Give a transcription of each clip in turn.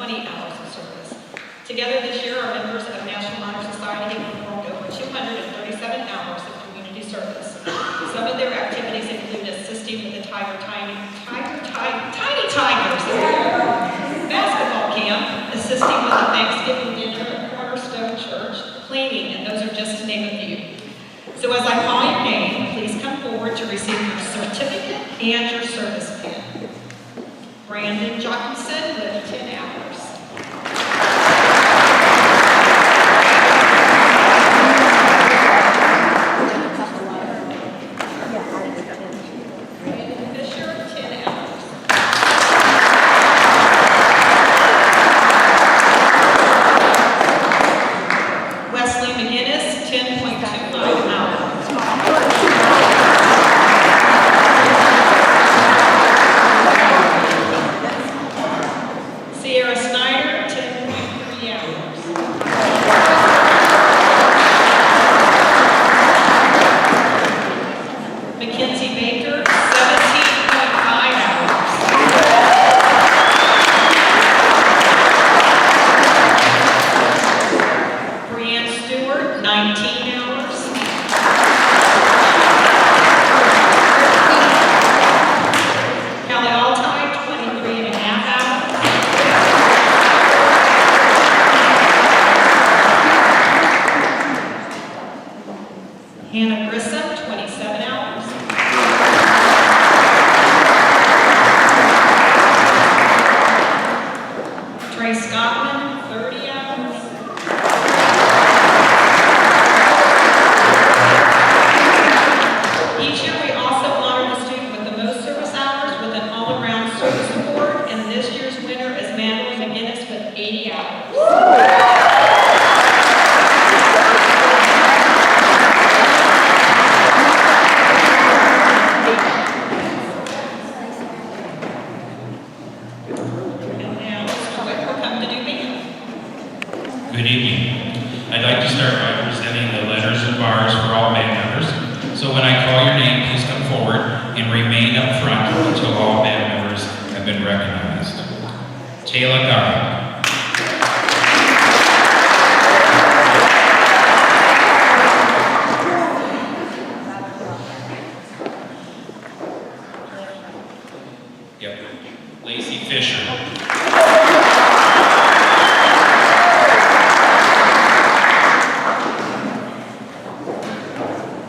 20 hours of service. Together this year, our members of National Honor Society have performed over 237 hours of community service. Some of their activities include assisting with the Tiny Tigers basketball camp, assisting with the Thanksgiving dinner at Cornerstone Church, cleaning, and those are just to name a few. So as I call your name, please come forward to receive your certificate and your service pin. Brandon Johnson with 10 hours. Grissom, 27 hours. Trey Scotland, 30 hours. Each year we also honor the student with the most service hours with an all-around service award, and this year's winner is Madeline McGinnis with 80 hours. Good evening. I'd like to start by presenting the letters and bars for all band members. So when I call your name, please come forward and remain up front until all band members have been recognized. Taylor Garlock. Yep. Lacey Fisher.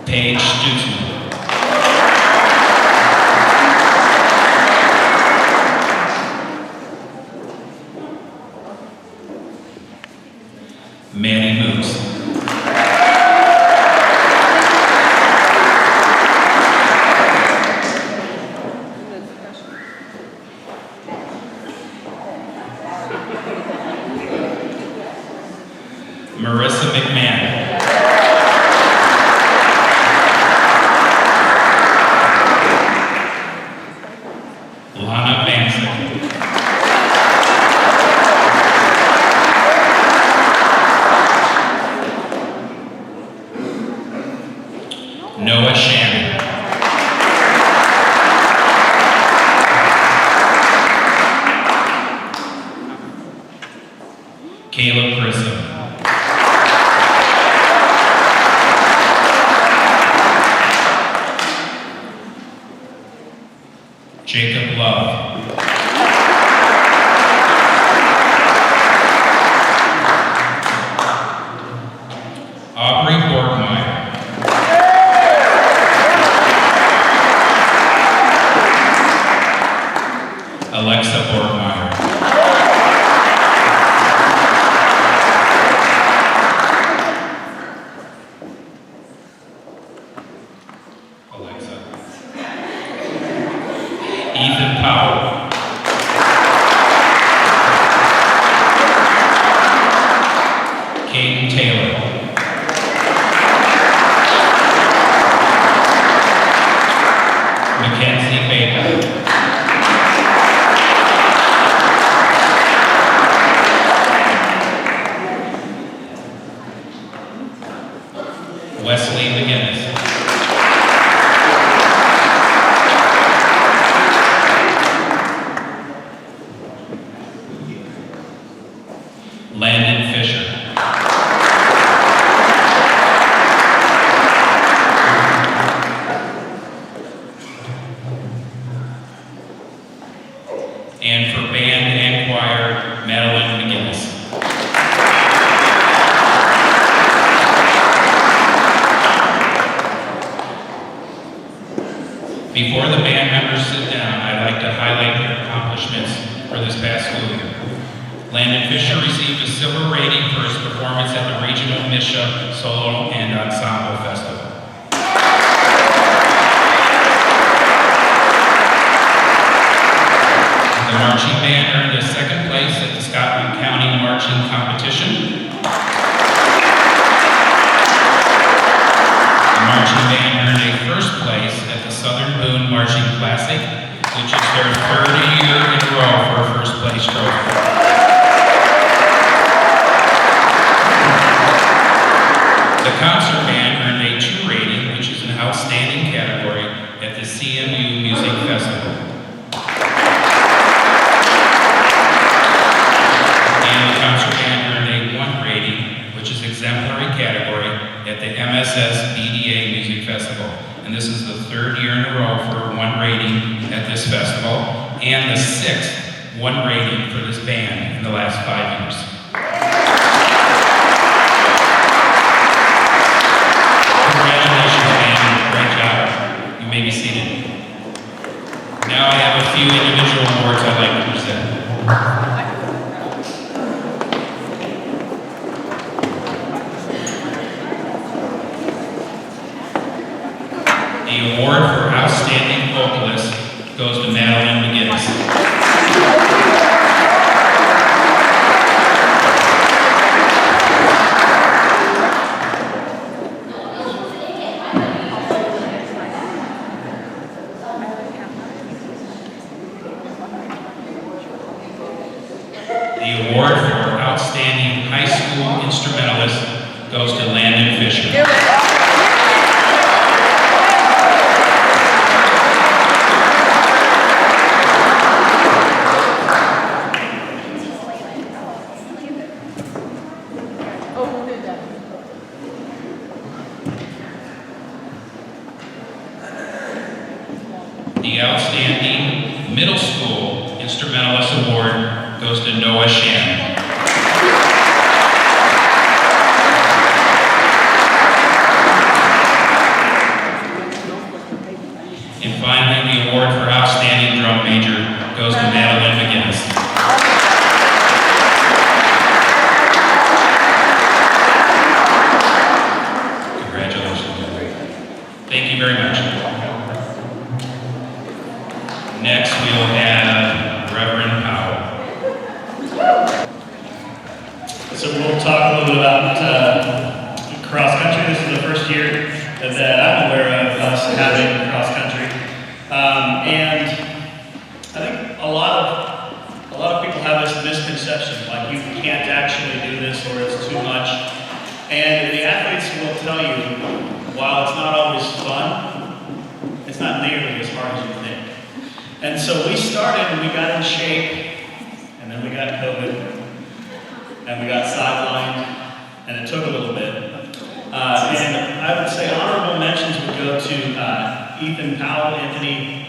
Paige Stutman. Manny Moose. Marissa McMahon. Noah Shannon. Caleb Grissom. Jacob Love. Aubrey Borgmeyer. Alexa Borgmeyer. Alexa. Ethan Powell. Caden Taylor. Mackenzie Baker. And for band and choir, Madeline McGinnis. Before the band members sit down, I'd like to highlight their accomplishments for this past school year. Landon Fisher received a silver rating for his performance at the Regional Misha Solo and Ensemble Festival. The marching band earned a second place at the Scotland County Marching Competition. The marching band earned a first place at the Southern Boone Marching Classic, which is their third year in a row for a first place trophy. The concert band earned a 2 rating, which is an outstanding category at the CMU Music Festival. And the concert band earned a 1 rating, which is exemplary category at the MSS BDA Music Festival. And this is the 3rd year in a row for 1 rating at this festival, and the 6th 1 rating for this band in the last 5 years. Congratulations, band. Great job. You may be seated. Now I have a few individual awards I'd like to present. The award for Outstanding Vocalist goes to Madeline McGinnis. The award for Outstanding High School Instrumentalist goes to Landon Fisher. The Outstanding Middle School Instrumentalist Award goes to Noah Shannon. And finally, the award for Outstanding Drum Major goes to Madeline McGinnis. Congratulations. Thank you very much. Next, we'll have Reverend Powell. So we'll talk a little bit about cross country. This is the first year that I'm aware of us having cross country, and I think a lot of people have this misconception, like you can't actually do this or it's too much. And the athletes will tell you, while it's not always fun, it's not nearly as hard as you think. And so we started and we got in shape, and then we got COVID, and we got sidelined, and it took a little bit. And I would say honorable mentions would go to Ethan Powell, Anthony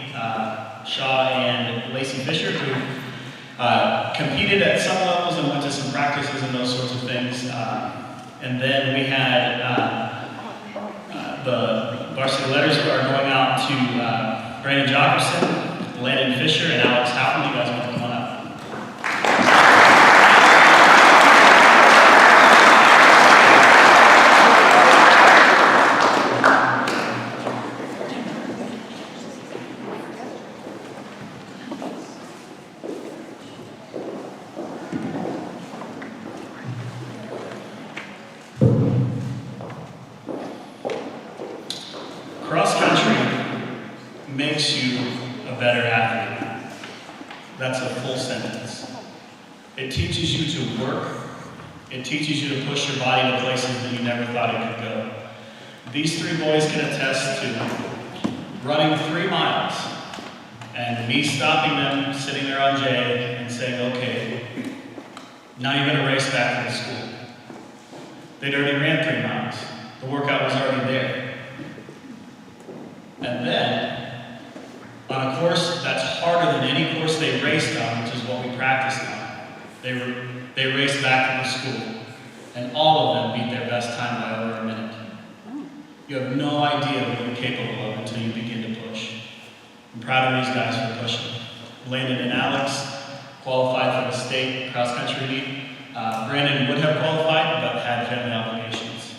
Shaw, and Lacey Fisher, who competed at some levels and went to some practices and those sorts of things. And then we had the varsity letters are going out to Brandon Jockerson, Landon Fisher, and Alex Houghton. You guys want to come on up? Cross country makes you a better athlete. That's a full sentence. It teaches you to work. It teaches you to push your body to places that you never thought it could go. These 3 boys can attest to running 3 miles and me stopping them, sitting there on Jay and saying, okay, now you're going to race back to the school. They'd already ran 3 miles. The workout was already there. And then on a course that's harder than any course they raced on, which is what we practice on. They raced back to the school, and all of them beat their best time by over a minute. You have no idea what you're capable of until you begin to push. I'm proud of these guys for pushing. Landon and Alex qualified for the state cross-country meet. Brandon would have qualified, but had family obligations.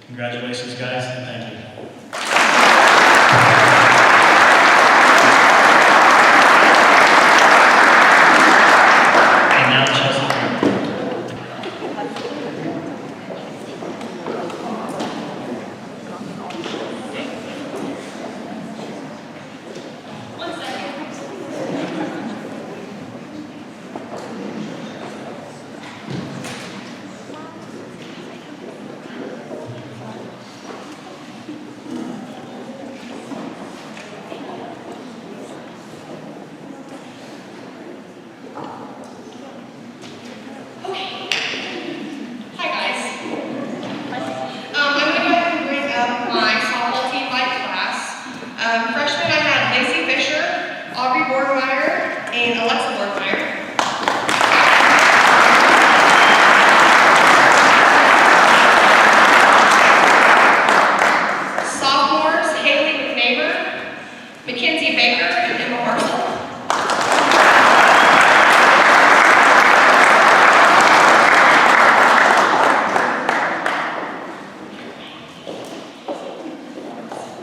Congratulations, guys, and thank you. And now Chelsea.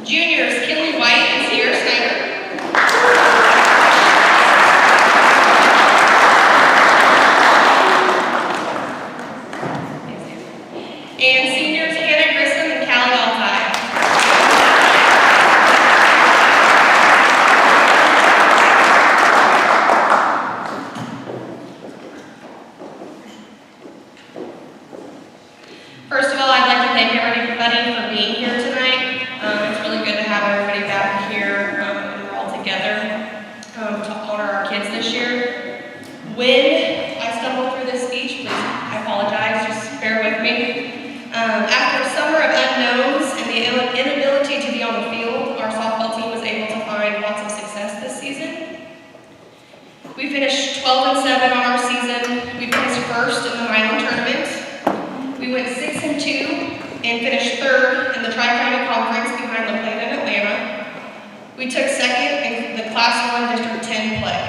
Juniors, Kenley White and Sierra Snyder. And seniors, Hannah Grissom and Garlock. First of all, I'd like to thank everybody for being here tonight. It's really good to have everybody back here and we're all together to honor our kids this year. When I stumble through this speech, please, I apologize, just bear with me. After a summer of unknowns and the inability to be on the field, our softball team was able to find lots of success this season. We finished 12-7 on our season. We finished first in the Milan tournament. We went 6-2 and finished third in the Tri-County Conference behind La Plata and Atlanta. We took second in the Class 1 District 10 play.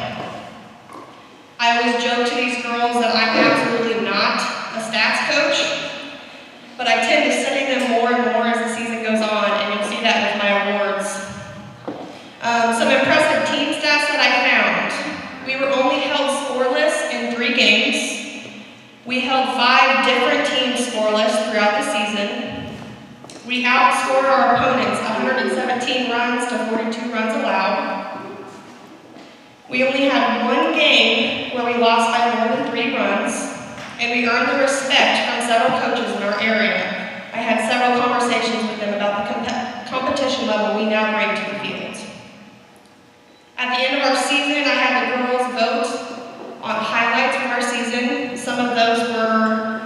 I always joke to these girls that I'm absolutely not a stats coach, but I tend to study them more and more as the season goes on, and you'll see that with my awards. Some impressive team stats that I found. We were only held scoreless in 3 games. We held 5 different teams scoreless throughout the season. We outscored our opponents 117 runs to 42 runs allowed. We only had 1 game where we lost by more than 3 runs, and we earned the respect from several coaches in our area. I had several conversations with them about the competition level we now bring to the field. At the end of our season, I had the girls vote on highlights from our season. Some of those were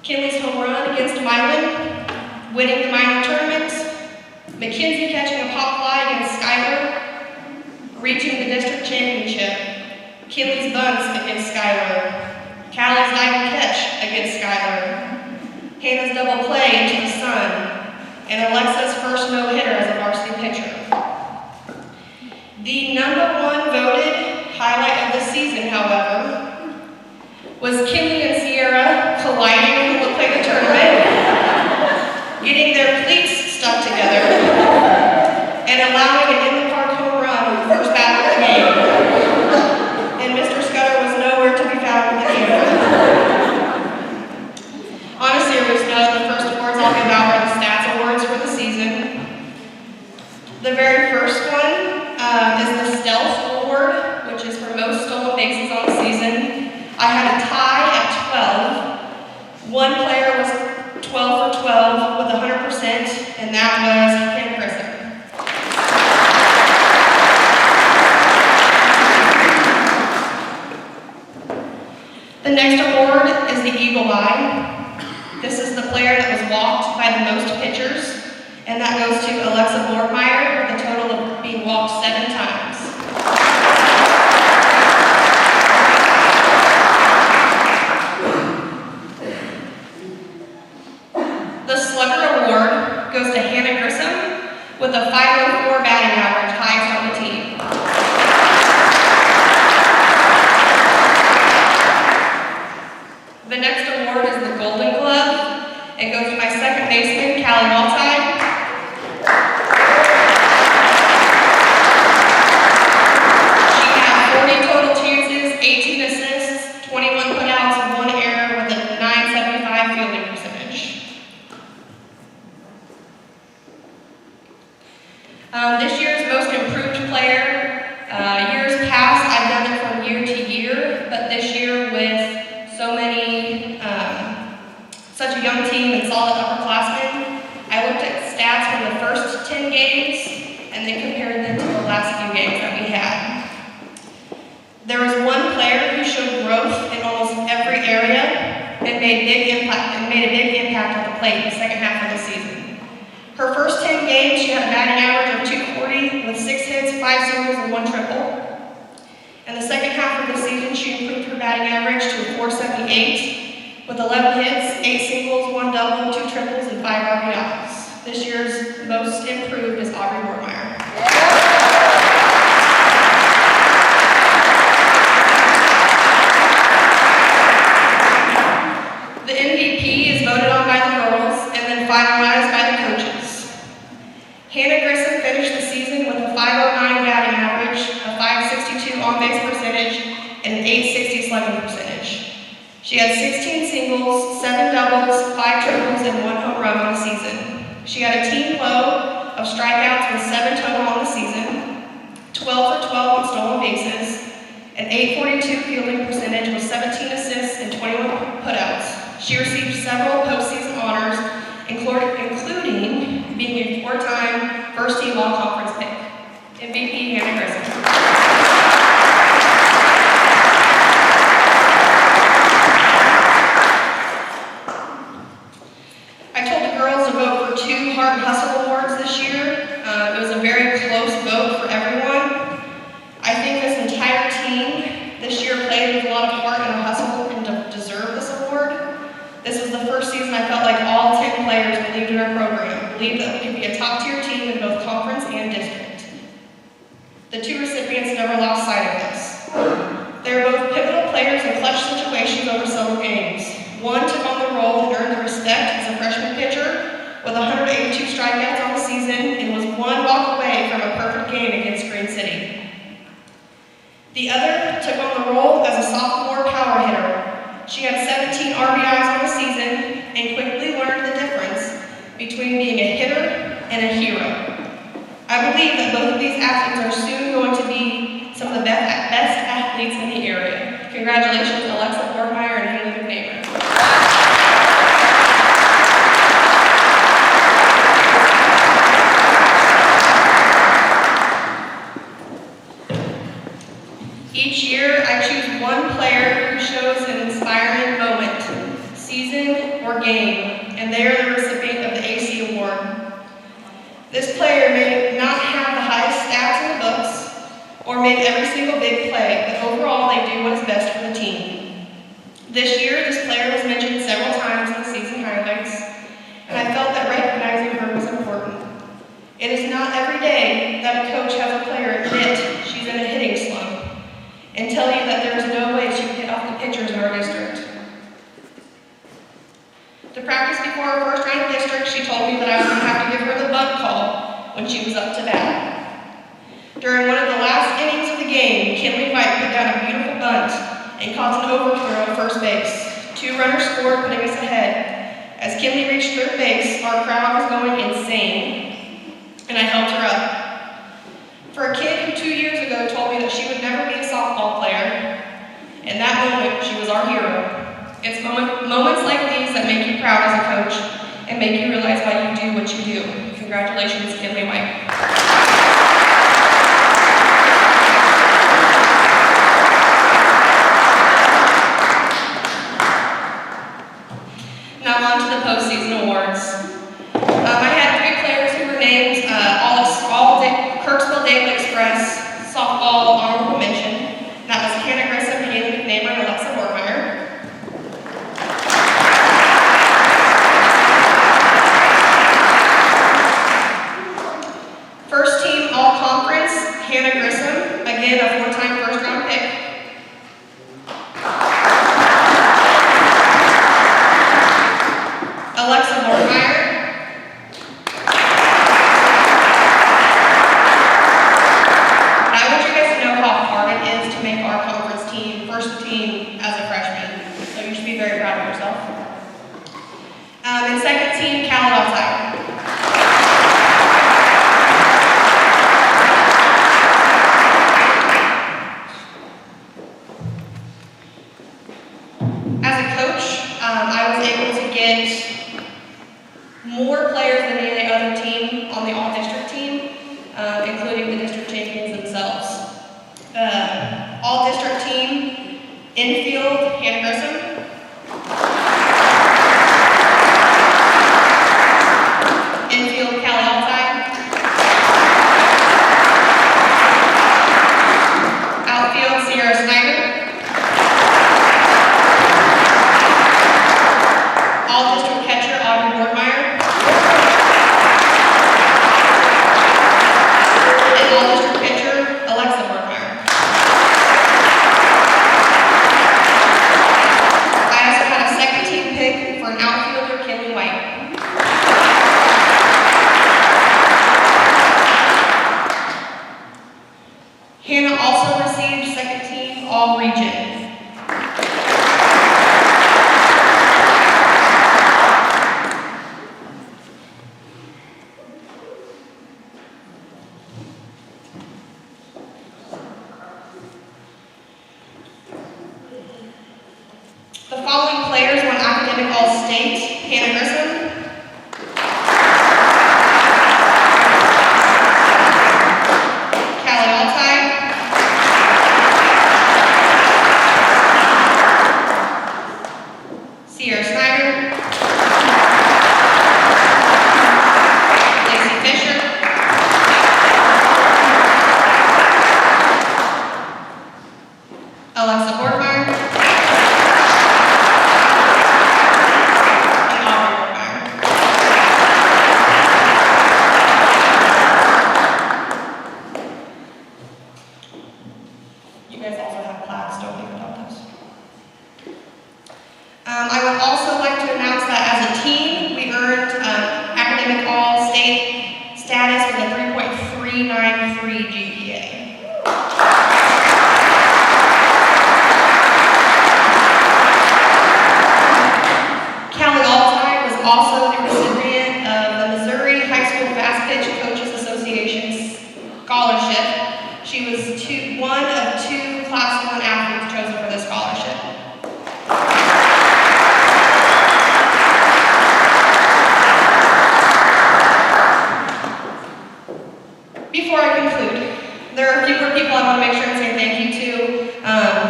Kenley's home run against Milan, winning the Milan tournament, Mackenzie catching a pop fly against Schuyler, reaching the district championship, Kenley's bunts against Schuyler, Callie's diving catch against Schuyler, Hannah's double play into the sun, and Alexa's first no-hitter as a varsity pitcher. The #1 voted highlight of the season, however, was Kenley and Sierra colliding in the La Plata tournament, getting their cleats stuck together, and allowing an in-the-park home run on the first bat of the game. And Mr. Scudder was nowhere to be found in the game. On a serious note, the first awards I'll give out are the stats awards for the season. The very first one is the Stealth Award, which is for most stolen bases on the season. I had a tie at 12. One player was 12 for 12 with 100%, and that was Ken Grissom. The next award is the Eagle Eye. This is the player that was walked by the most pitchers, and that goes to Alexa Borgmeyer with a total of being walked 7 times. There was one player who showed growth in almost every area and made a big impact at the plate in the second half of the season. Her first 10 games, she had a batting average of .240 with 6 hits, 5 singles, and 1 triple. In the second half of the season, she improved her batting average to .478 with 11 hits, 8 singles, 1 double, 2 triples, and 5 RBIs. This year's most improved is Aubrey Wortmeyer. The MVP is voted on by the girls and then finalized by the coaches. Hannah Grissom finished the season with a .509 batting average, a .562 on-base percentage, and an .860 slugging percentage. She had 16 singles, 7 doubles, 5 triples, and 1 home run on the season. She had a team low of strikeouts with 7 total on the season, 12 for 12 on stolen bases, an .842 fielding percentage with 17 assists and 21 putouts. She received several postseason honors, including being a 4-time first-team all-conference pick. MVP Hannah Grissom. I told the girls to vote for 2 Heart and Hustle Awards this year. It was a very close vote for everyone. I think this entire team this year played with a lot of heart and hustle and deserved this award. This was the first season I felt like all 10 players believed in our program, believed that we could be a top-tier team in both conference and district. The 2 recipients never lost sight of this. They were both pivotal players in clutch situations over several games. One took on the role and earned the respect as a freshman pitcher with 182 strikeouts on the season and was 1 walk away from a perfect game against Green City. The other took on the role as a sophomore power hitter. She had 17 RBIs on the season and quickly learned the difference between being a hitter and a hero. I believe that both of these athletes are soon going to be some of the best athletes in the area. Congratulations, Alexa Borgmeyer and Haley McNamara. Each year, I choose one player who shows an inspiring moment, season, or game, and they are the recipient of the AC Award. This player may not have the highest stats in the books or make every single big play, but overall they do what is best for the team. This year, this player was mentioned several times in the season highlights, and I felt that recognizing her was important. It is not every day that a coach has a player admit she's in a hitting slump and tell you that there is no way she can get off the pitchers in our district. To practice before our first round of district, she told me that I was going to have to give her the bunt call when she was up to bat. During one of the last innings of the game, Kenley White put down a beautiful bunt and caused an overthrow at first base. 2 runners scored, putting us ahead. As Kenley reached third base, our crowd was going insane, and I helped her up. For a kid who 2 years ago told me that she would never be a softball player, in that moment, she was our hero. It's moments like these that make you proud as a coach and make you realize why you do what you do. Congratulations, Kenley White. Now on to the postseason awards. I had 3 players who were named all Kirksville Daily Express softball honorable mention. That was Hannah Grissom, Haley McNamara, and Alexa Borgmeyer. First team all conference, Hannah Grissom, again a 4-time first round pick. Alexa Borgmeyer. And second team, Garlock. As a coach, I was able to get more players than any other team on the all-district team, including the district champions themselves. All-district team Infield, Hannah Grissom. Infield, Callie Outside. Outfield, Sierra Snyder. All-district catcher, Audrey Wardmeyer. And all-district pitcher, Alexa Wardmeyer. I also had a second-team pick for an outfielder, Kenley White. Hannah also received second-team All-Region. The following players won academic All-State: Hannah Grissom, Callie Altai, Sierra Snyder, Lacey Fisher, Alexa Borgmeyer, and Aubrey Borgmeyer. You guys also have plaques, don't leave without those. I would also like to announce that as a team, we earned academic All-State status with a 3.393 GPA. Callie Altai was also the recipient of the Missouri High School Fast Pitch Coaches Association scholarship. She was one of two Class 1 athletes chosen for this scholarship. Before I conclude, there are a few more people I want to make sure and say thank you to.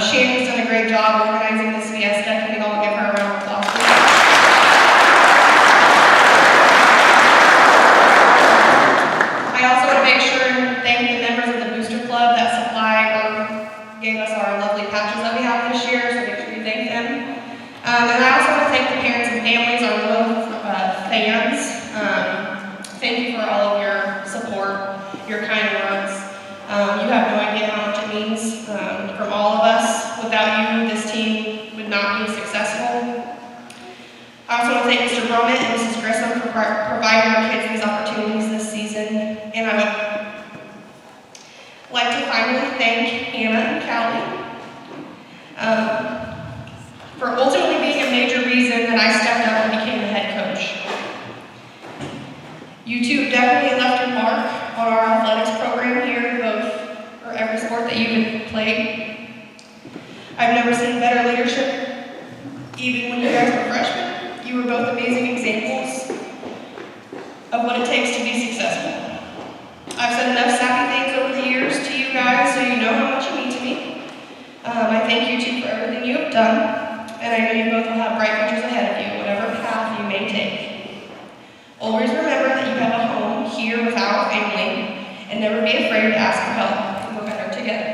Shannon's done a great job organizing this fiesta. Can we all give her a round of applause, please? I also want to make sure and thank the members of the Booster Club that gave us our lovely patches that we have this year, so make sure you thank them. And I also want to thank the parents and families, our loyal fans. Thank you for all of your support, your kind words. You have no idea how much it means from all of us. Without you, this team would not be successful. I also want to thank Mr. Broman and Mrs. Grissom for providing our kids these opportunities this season. And I would like to finally thank Hannah and Callie for ultimately being a major reason that I stepped up and became the head coach. You two have definitely left your mark on our athletics program here, for every sport that you've played. I've never seen better leadership, even when you guys were freshmen. You were both amazing examples of what it takes to be successful. I've said enough sappy things over the years to you guys, so you know how much you mean to me. I thank you two for everything you have done, and I know you both will have bright futures ahead of you, whatever path you may take. Always remember that you have a home here with our family, and never be afraid to ask for help. We're better together.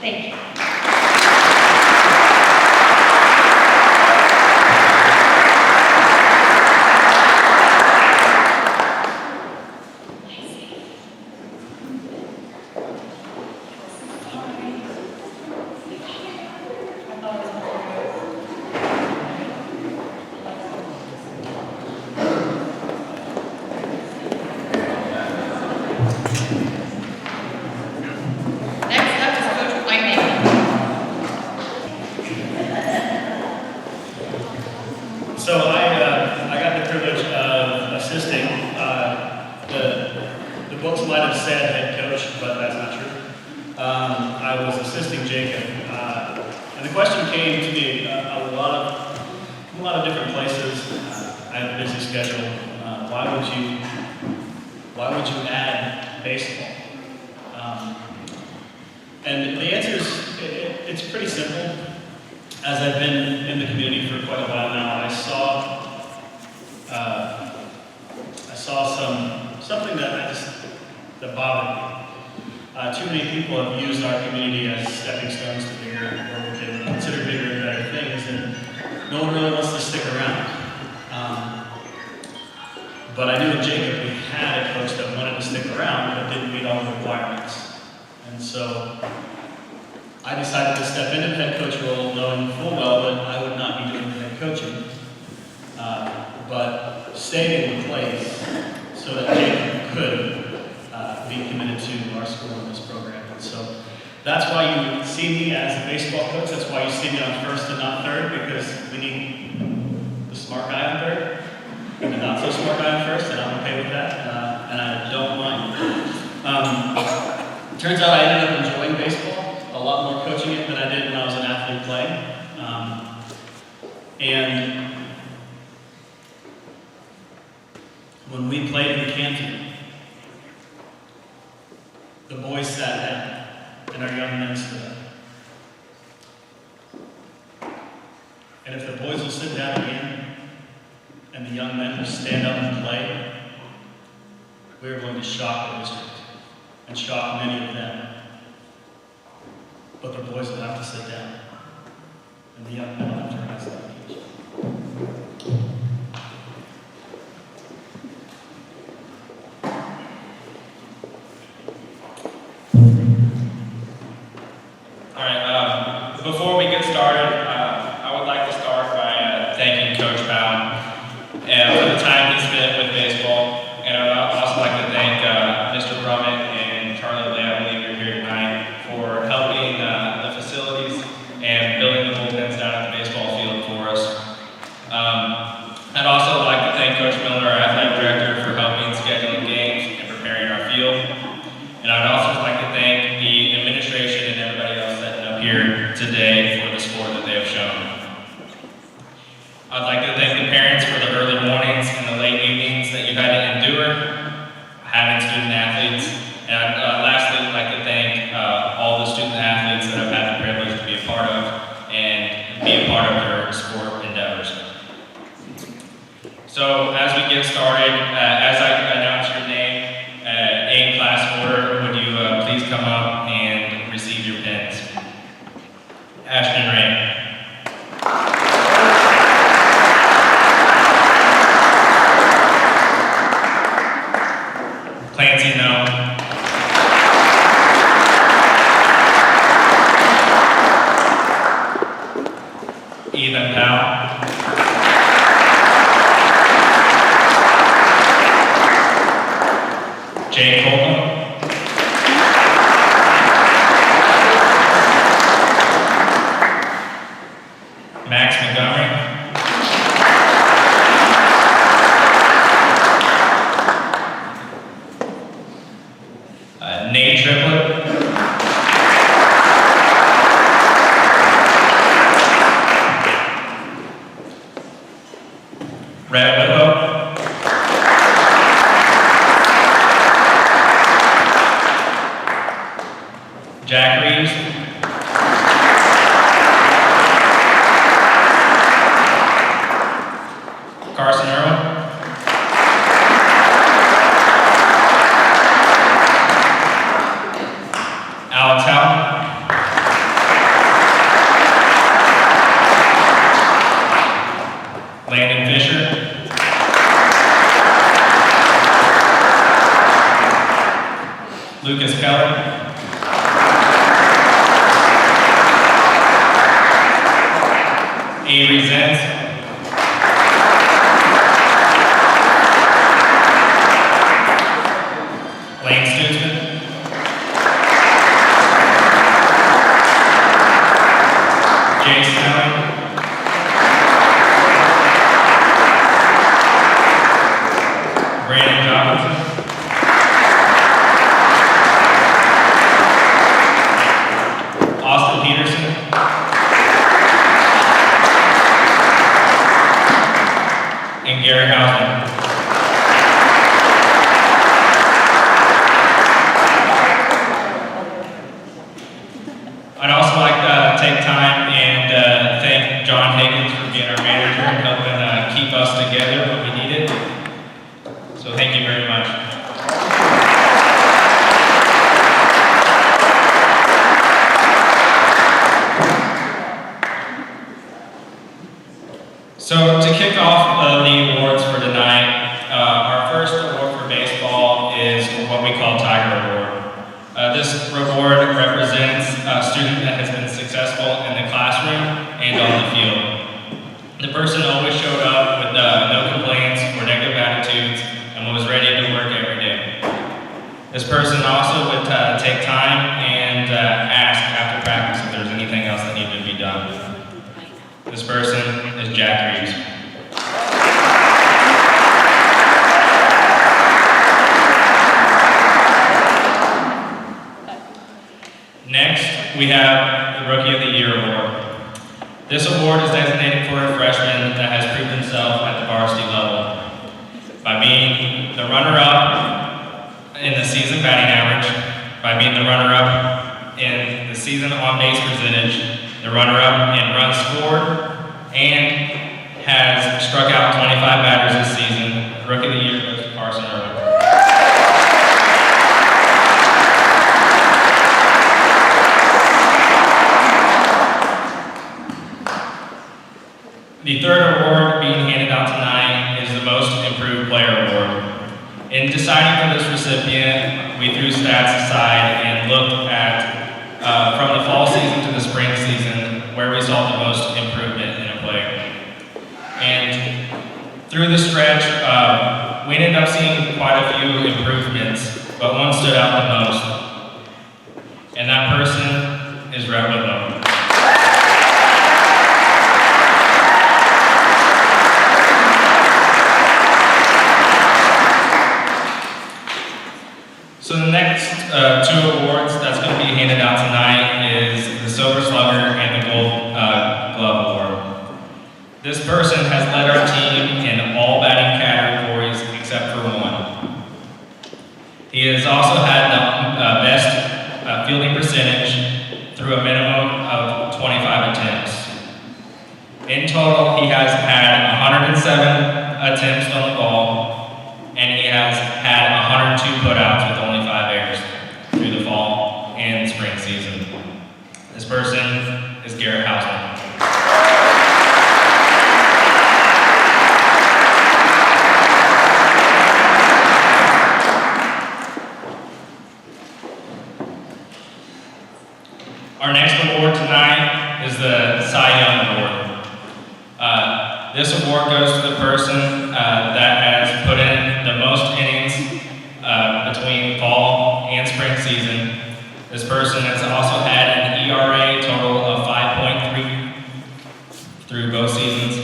Thank you. So I got the privilege of assisting. The books might have said head coach, but that's not true. I was assisting Jacob, and the question came to me a lot of different places. I have a busy schedule. Why would you add baseball? And the answer is it's pretty simple. As I've been in the community for quite a while now, I saw something that bothered me. Too many people have used our community as stepping stones to bigger, or what they would consider bigger and better things, and no one really wants to stick around. But I knew in Jacob we had a coach that wanted to stick around, but didn't meet all the requirements. And so I decided to step into the head coach role, knowing full well that I would not be doing the head coaching, but staying in place so that Jacob could be committed to our school and this program. And so that's why you see me as a baseball coach. That's why you see me on first and not third, because we need the smart guy on third and the not so smart guy on first, and I'm okay with that, and I don't mind. Turns out I ended up enjoying baseball a lot more coaching it than I did when I was an athlete playing. And when we played in Canton, the boys sat down and our young men stood up. And if the boys will sit down again and the young men will stand up and play, we're going to shock the district and shock many of them. But the boys will have to sit down, and the young men will have to rise to the occasion. All right, before we get started, I would like to start by thanking Coach Powell for the time he spent with baseball. And I would also like to thank Mr. Brummett and Charlie Lee, I believe you're here tonight, for helping the facilities and building the bullpens down at the baseball field for us. I'd also like to thank Coach Miller, our athletic director, for helping scheduling games and preparing our field. And I'd also like to thank the administration and everybody else setting up here today for the support that they have shown. I'd like to thank the parents for the early mornings and the late evenings that you've had to endure having student athletes. And lastly, I'd like to thank all the student athletes that I've had the privilege to be a part of and be a part of their sport endeavors. So as we get started, as I announce your name, in class order, would you please come up and receive your pins? Ashton Gray. Clancy, no. Ethan Powell. Jake Holcomb. Max Montgomery. Nate Triplett. Red Willow. Jack Reeves. Carson Earl. Alex Howell. Landon Fisher. Lucas Keller. Avery Zenz. Lane Stutzman. Jay Snelling. Brandon Johnson. Austin Peterson. And Gary Hausman. I'd also like to take time and thank John Higgins for being our manager and helping keep us together when we need it. So thank you very much. So to kick off the awards for tonight, our first award for baseball is what we call Tiger Award. This award represents a student that has been successful in the classroom and on the field. The person always showed up with no complaints or negative attitudes and was ready to work every day. This person also would take time and ask after practice if there's anything else that needed to be done. This person is Jack Reeves. Next, we have the Rookie of the Year Award. This award is designated for a freshman that has proved himself at the varsity level by being the runner-up in the season batting average, by being the runner-up in the season on-base percentage, the runner-up in runs scored, and has struck out 25 batters this season. Rookie of the Year goes to Carson Irwin. The third award being handed out tonight is the Most Improved Player Award. In deciding for this recipient, we threw stats aside and looked at, from the fall season to the spring season, where we saw the most improvement in a player. And through the stretch, we ended up seeing quite a few improvements, but one stood out the most. And that person is Reverend Powell. So the next two awards that's going to be handed out tonight is the Silver Slugger and the Gold Glove Award. This person has led our team in all batting categories except for one. He has also had the best fielding percentage through a minimum of 25 attempts. In total, he has had 107 attempts on the ball, and he has had 102 putouts with only 5 errors through the fall and spring season. This person is Garrett Hausman. Our next award tonight is the Scion Award. This award goes to the person that has put in the most innings between fall and spring season. This person has also had an ERA total of 5.3 through both seasons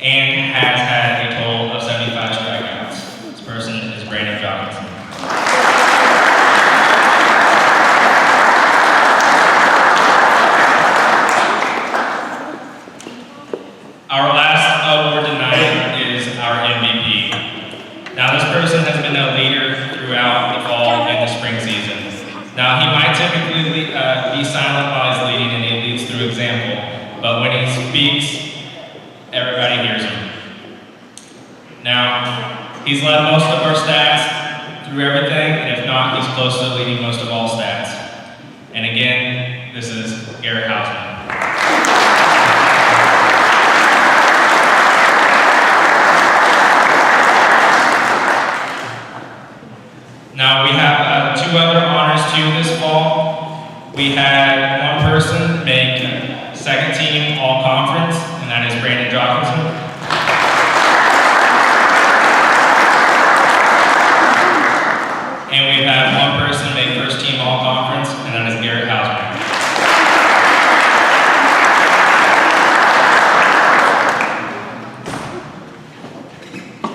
and has had a total of 75 strikeouts. This person is Brandon Johnson. Our last award tonight is our MVP. Now this person has been a leader throughout the fall and the spring season. Now he might typically be silent while he's leading and he leads through example, but when he speaks, everybody hears him. Now, he's led most of our stats through everything, and if not, he's close to leading most of all stats. And again, this is Garrett Hausman. Now we have two other honors too this fall. We had one person make second team all conference, and that is Brandon Johnson. And we have one person make first team all conference, and that is Garrett Hausman.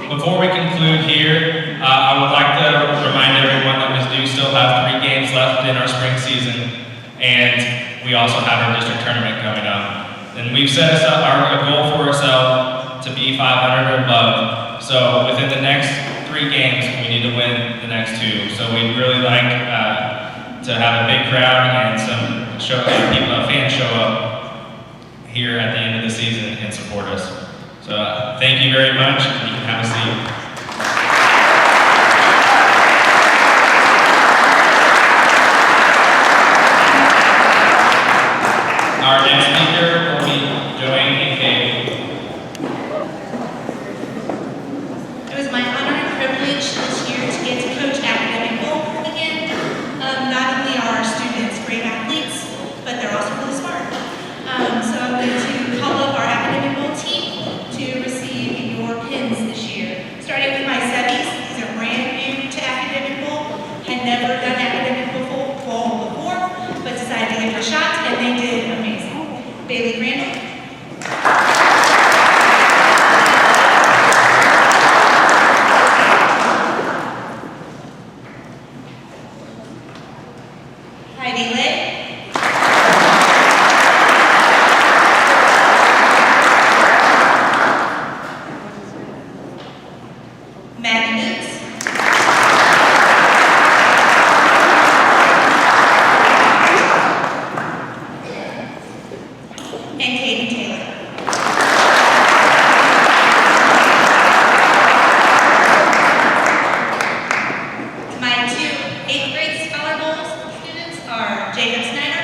Before we conclude here, I would like to remind everyone that we do still have 3 games left in our spring season, and we also have our district tournament coming up. And we've set us up a goal for ourselves to be 500 or above. So within the next 3 games, we need to win the next 2. So we'd really like to have a big crowd and some fans show up here at the end of the season and support us. So thank you very much. You can have a seat. Our next speaker will be Joanne Kincaid. It was my honor and privilege this year to get to coach academic bowl again. Not only are our students great athletes, but they're also really smart. So I'm going to call up our academic bowl team to receive your pins this year. Starting with my Sebbies, these are brand new to academic bowl, had never done academic bowl before, but decided to give it a shot, and they did amazing. Bailey Crandall. Heidi Lay. Maggie Newts. And Katie Taylor. My two 8th grade Scholar Bowl students are Jacob Snyder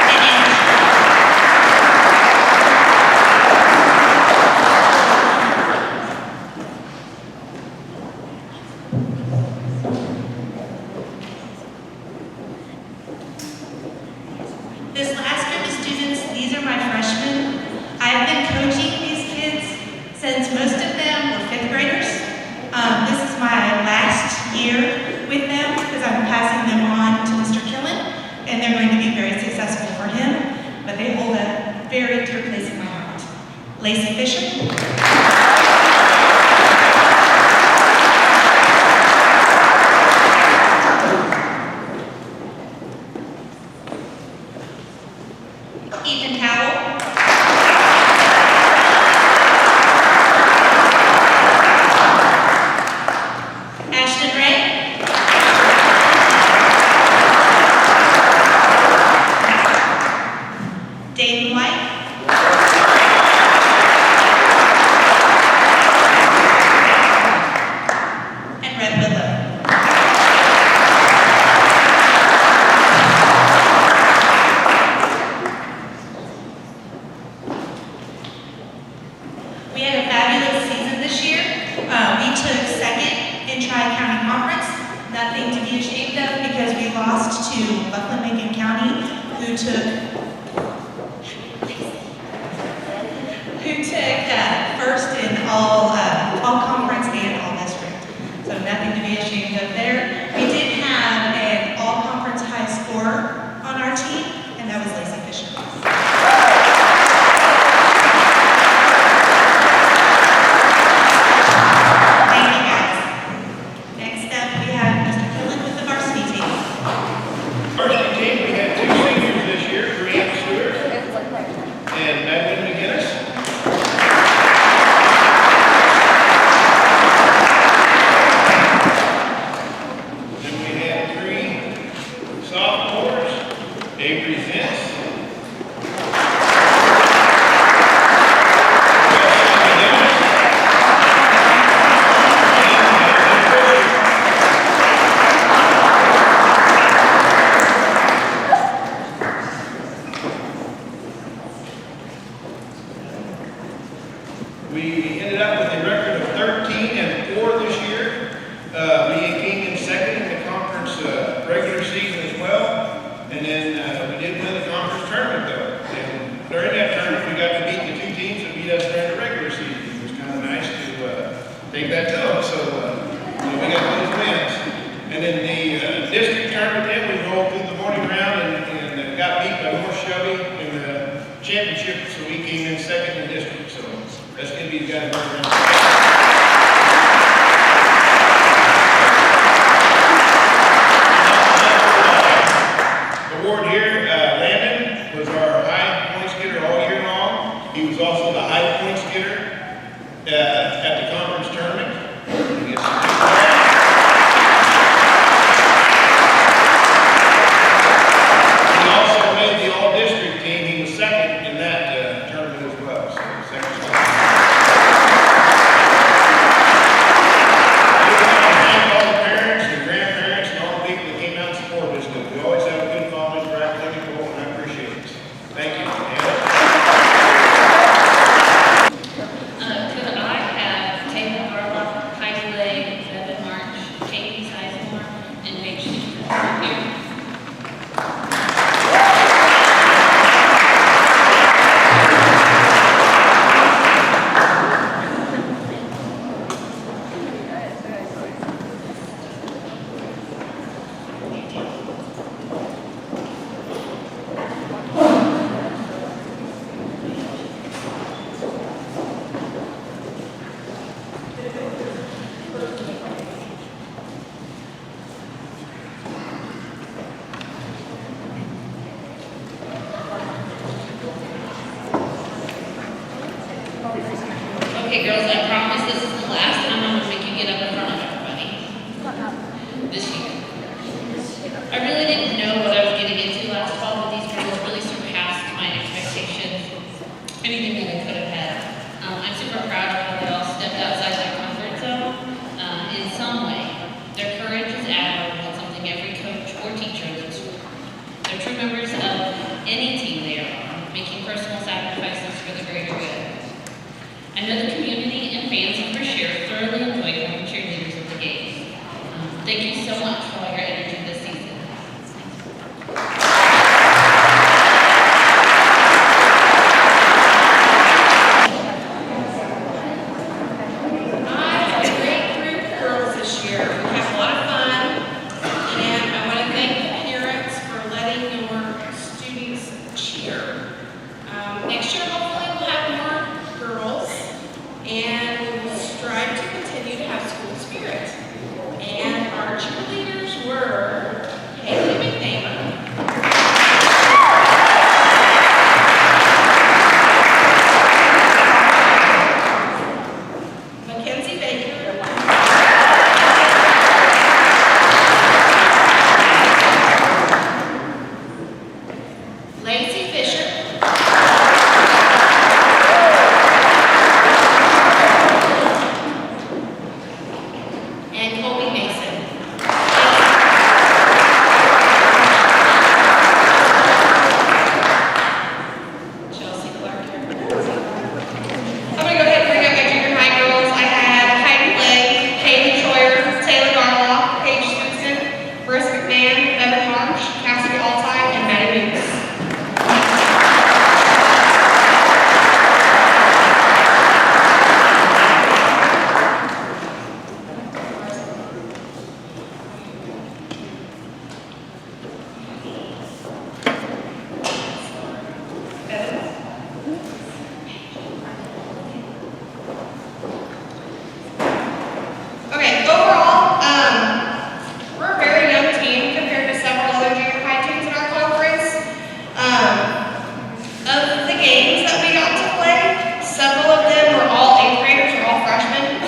and Andy. This last group of students, these are my freshmen. I've been coaching these kids since most of them were 5th graders. This is my last year with them because I'm passing them on to Mr. Killen, and they're going to be very successful for him, but they hold a very dear place in my heart. Lacey Fisher. Ethan Powell. Ashton Gray. Dayton White. And Red Willow. We had a fabulous season this year. We took second in Tri-County Conference. Nothing to be ashamed of because we lost to Buckland-Macon County, who took first in all conference and all district. So nothing to be ashamed of there. We did have an all-conference high scorer on our team, and that was Lacey Fisher. Thank you, guys. Next up, we have Mr. Killen with the varsity team. Varsity team, we had 2 seniors this year, Brianna Stewart and Madeline McGinnis. Then we had 3 sophomores, Avery Zentz, we ended up with a record of 13-4 this year. We came in second in the conference regular season as well. And then we did win the conference tournament though. And during that tournament, we got to beat the 2 teams that beat us during the regular season. It was kind of nice to take that to them. So we got those wins. And then the district tournament, then we rolled through the morning round and got beat by North Shelby in the championship. So we came in second in the district. So that's going to be the guy to work around. Award here, Landon was our high points getter all year long. He was also the high points getter at the conference tournament. He also made the all-district team. He was second in that Okay, girls, I promise this is the last time I'm gonna make you get up in front of everybody. This year. I really didn't know what I was getting into last fall, but these girls really surpassed my expectations. Anything that I could have had. I'm super proud of how they all stepped outside their comfort zone in some way. Their courage is admirable, and something every coach or teacher looks for. They're true members of any team they are on, making personal sacrifices for the greater good. I know the community and fans of Brashear thoroughly enjoyed having cheerleaders at the games. Thank you so much for all your energy this season. I had a great group of girls this year. We had a lot of fun, and I want to thank the parents for letting your students cheer. Next year, hopefully, we'll have more girls, and we'll strive to continue to have school spirit. And our cheerleaders were Haley McNamara, Mackenzie Baker, Lacey Fisher, and Colby Mason. Chelsea Clark here. I'm gonna go ahead and bring up my junior high girls. I had Heidi Blake, Katie Troyer, Taylor Garlock, Paige Susan, Marissa McMahon, Evan Marsh, Cassidy Altine, and Maddie Moose. Okay, overall, we're a very young team compared to several other junior high teams in our conference. Of the games that we got to play, several of them were all 8th graders or all freshmen.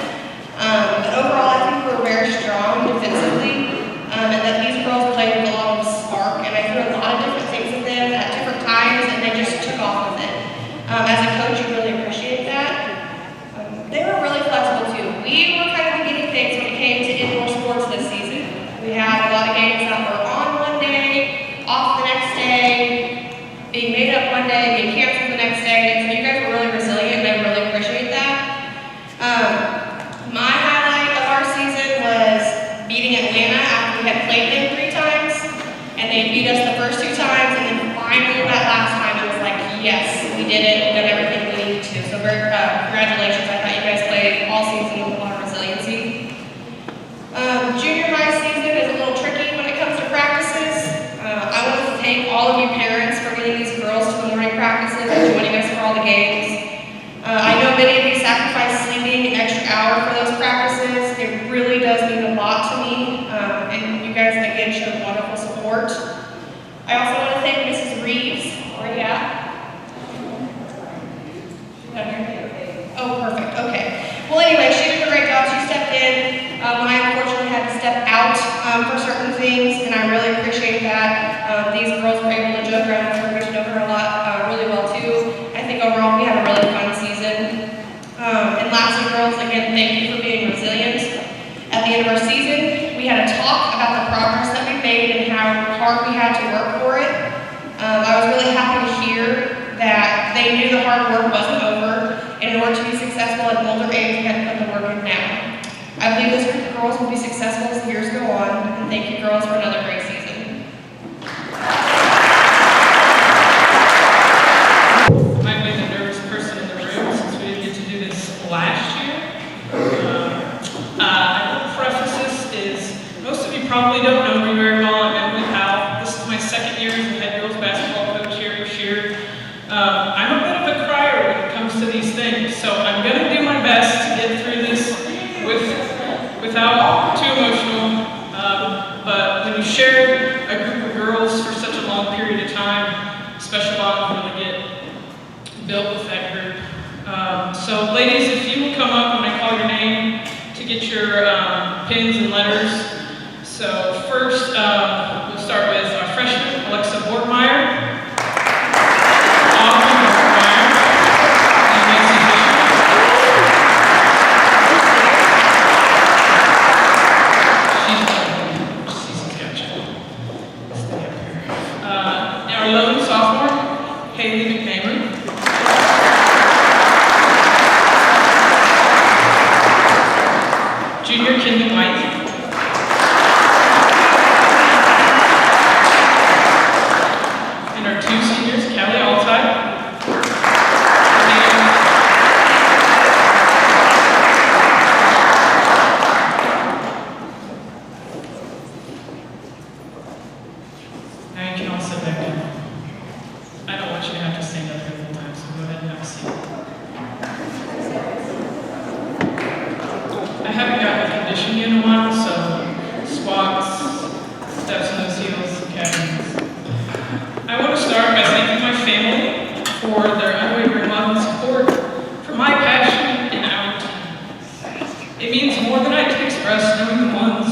But overall, I think we're very strong defensively, and that these girls played with a lot of spark, and I threw a lot of different things at them at different times, and they just took off with it. As a coach, you really appreciate that. They were really flexible too. We were kind of the guinea pigs when it came to indoor sports this season. We had a lot of games that were on one day, off the next day, being made up one day, being canceled the next day. And so you guys were really resilient, and I really appreciate that. My highlight of our season was beating Atlanta after we had played them 3 times, and they beat us the first 2 times, and then finally that last time it was like, yes, we did it, we've done everything we needed to. So very congratulations. I thought you guys played all season with a lot of resiliency. Junior high season is a little tricky when it comes to practices. I want to thank all of you parents for getting these girls to the morning practices and joining us for all the games. I know many of you sacrifice sleeping an extra hour for those practices. It really does mean a lot to me, and you guys again showed wonderful support. I also want to thank Mrs. Reeves. Where are you at? Down here? Oh, perfect. Okay. Well, anyway, she did a great job. She stepped in when I unfortunately had to step out for certain things, and I really appreciate that. These girls were able to joke around with her, get to know her a lot really well too. I think overall we had a really fun season. And lastly, girls, again, thank you for being resilient. At the end of our season, we had a talk about the progress that we made and how hard we had to work for it. I was really happy to hear that they knew the hard work wasn't over, and in order to be successful at an older age, we had to put the work in now. I believe this group of girls will be successful as the years go on, and thank you girls for another great season. I might be the nervous person in the room since we didn't get to do this last year. I will preface this is, most of you probably don't know me very well. I'm Kenley Powell. This is my 2nd year as the head girls basketball coach here at Brashear. I'm a bit of a crier when it comes to these things, so I'm going to do my best to get through this without too emotional. But when you share a group of girls for such a long period of time, special bonds really get built with that group. So ladies, if you will come up when I call your name to get your pins and letters. So first, we'll start with our freshman, Alexa Borgmeyer. Junior Kenley White. And our two seniors, Kenley White. Now you can all sit back down. I don't want you to have to stand up here the whole time, so go ahead and have a seat. I haven't gotten a condition in a while, so squats, steps in those heels, okay. I want to start by thanking my family for their unwavering love and support for my passion and our team. It means more than I can express knowing the ones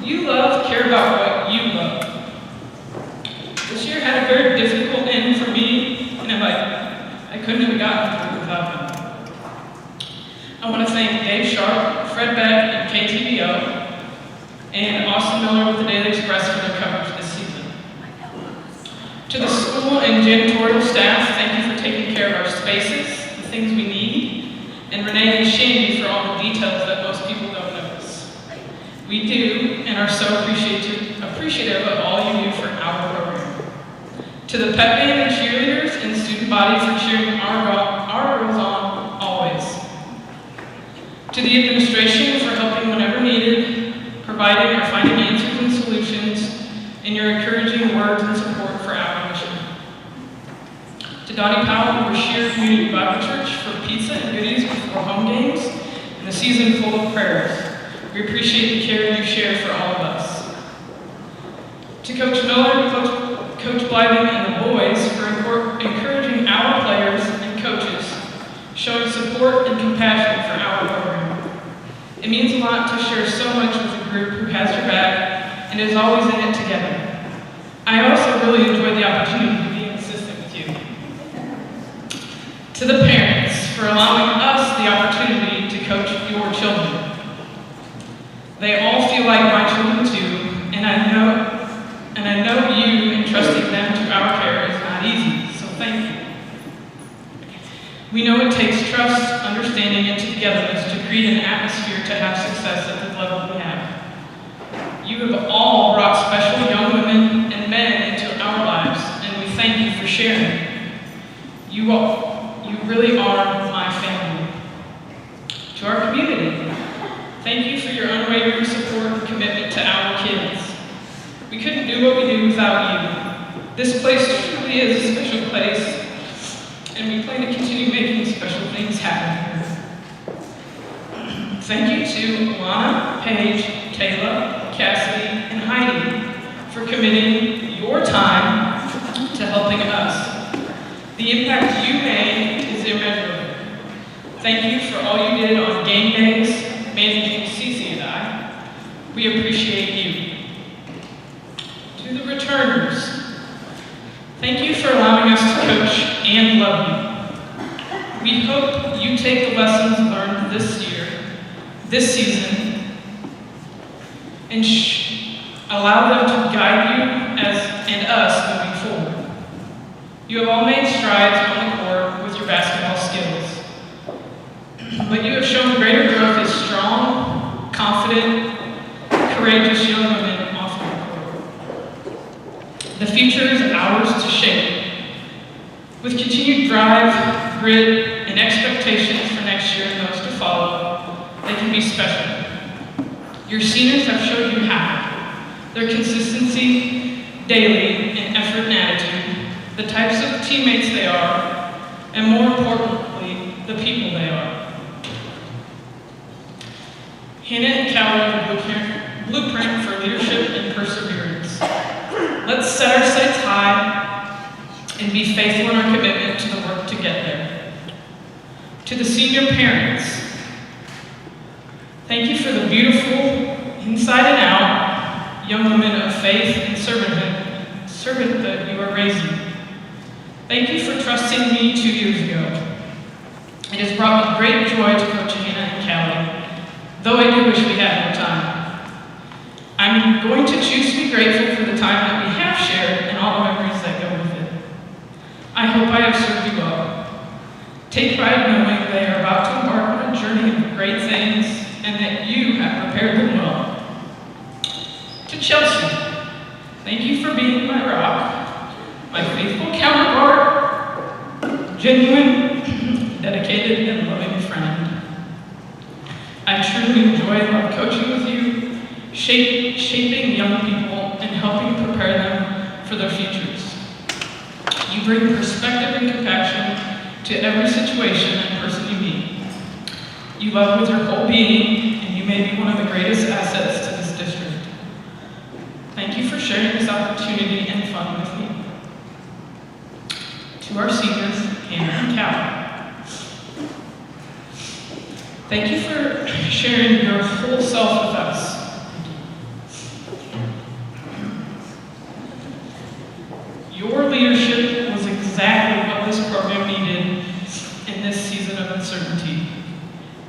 you love care about what you love. This year had a very difficult end for me, and I couldn't have gotten through without them. I want to thank Dave Sharp, Fred Beck, and KTVO, and Austin Miller with the Daily Express for their coverage this season. To the school and janitorial staff, thank you for taking care of our spaces, the things we need, and Renee and Shandy for all the details that most people don't notice. We do, and are so appreciative of all you do for our program. To the pep band and cheerleaders and student body for cheering our girls on always. To the administration for helping whenever needed, providing or finding answers and solutions, and your encouraging words and support for our mission. To Donnie Powell and Brashear Community Bible Church for pizza and goodies before home games and a season full of prayers. We appreciate the care you share for all of us. To Coach Miller, Coach Blyden, and the boys for encouraging our players and coaches, showing support and compassion for our program. It means a lot to share so much with a group who has your back and is always in it together. I also really enjoyed the opportunity to be an assistant with you. To the parents for allowing us the opportunity to coach your children. They all feel like my children too, and I know you entrusting them to our care is not easy, so thank you. We know it takes trust, understanding, and togetherness to create an atmosphere to have success at the level we have. You have all brought special young women and men into our lives, and we thank you for sharing. You really are my family. To our community, thank you for your unwavering support and commitment to our kids. We couldn't do what we do without you. This place truly is a special place, and we plan to continue making special things happen here. Thank you to Alana, Paige, Taylor, Cassidy, and Heidi for committing your time to helping us. The impact you made is immeasurable. Thank you for all you did on game days, managing Cece and I. We appreciate you. To the returners, thank you for allowing us to coach and love you. We hope you take the lessons learned this season, and allow them to guide you and us moving forward. You have all made strides on the court with your basketball skills, but you have shown greater growth as strong, confident, courageous young women off the court. The future is ours to shape. With continued drive, grit, and expectations for next year and those to follow, they can be special. Your seniors have showed you how. Their consistency, daily, and effort and attitude, the types of teammates they are, and more importantly, the people they are. Hannah and Callie are the blueprint for leadership and perseverance. Let's set our sights high and be faithful in our commitment to the work to get there. To the senior parents, thank you for the beautiful, inside and out, young women of faith and servanthood you are raising. Thank you for trusting me 2 years ago. It has brought me great joy to coach Hannah and Callie, though I do wish we had more time. I'm going to choose to be grateful for the time that we have shared and all the memories that go with it. I hope I have served you well. Take pride knowing they are about to embark on a journey of great things and that you have prepared them well. To Chelsea, thank you for being my rock, my faithful counterpart, genuine, dedicated, and loving friend. I truly enjoy love coaching with you, shaping young people and helping prepare them for their futures. You bring perspective and compassion to every situation and person you meet. You love with your whole being, and you may be one of the greatest assets to this district. Thank you for sharing this opportunity and fun with me. To our seniors, Hannah and Callie, thank you for sharing your whole self with us. Your leadership was exactly what this program needed in this season of uncertainty,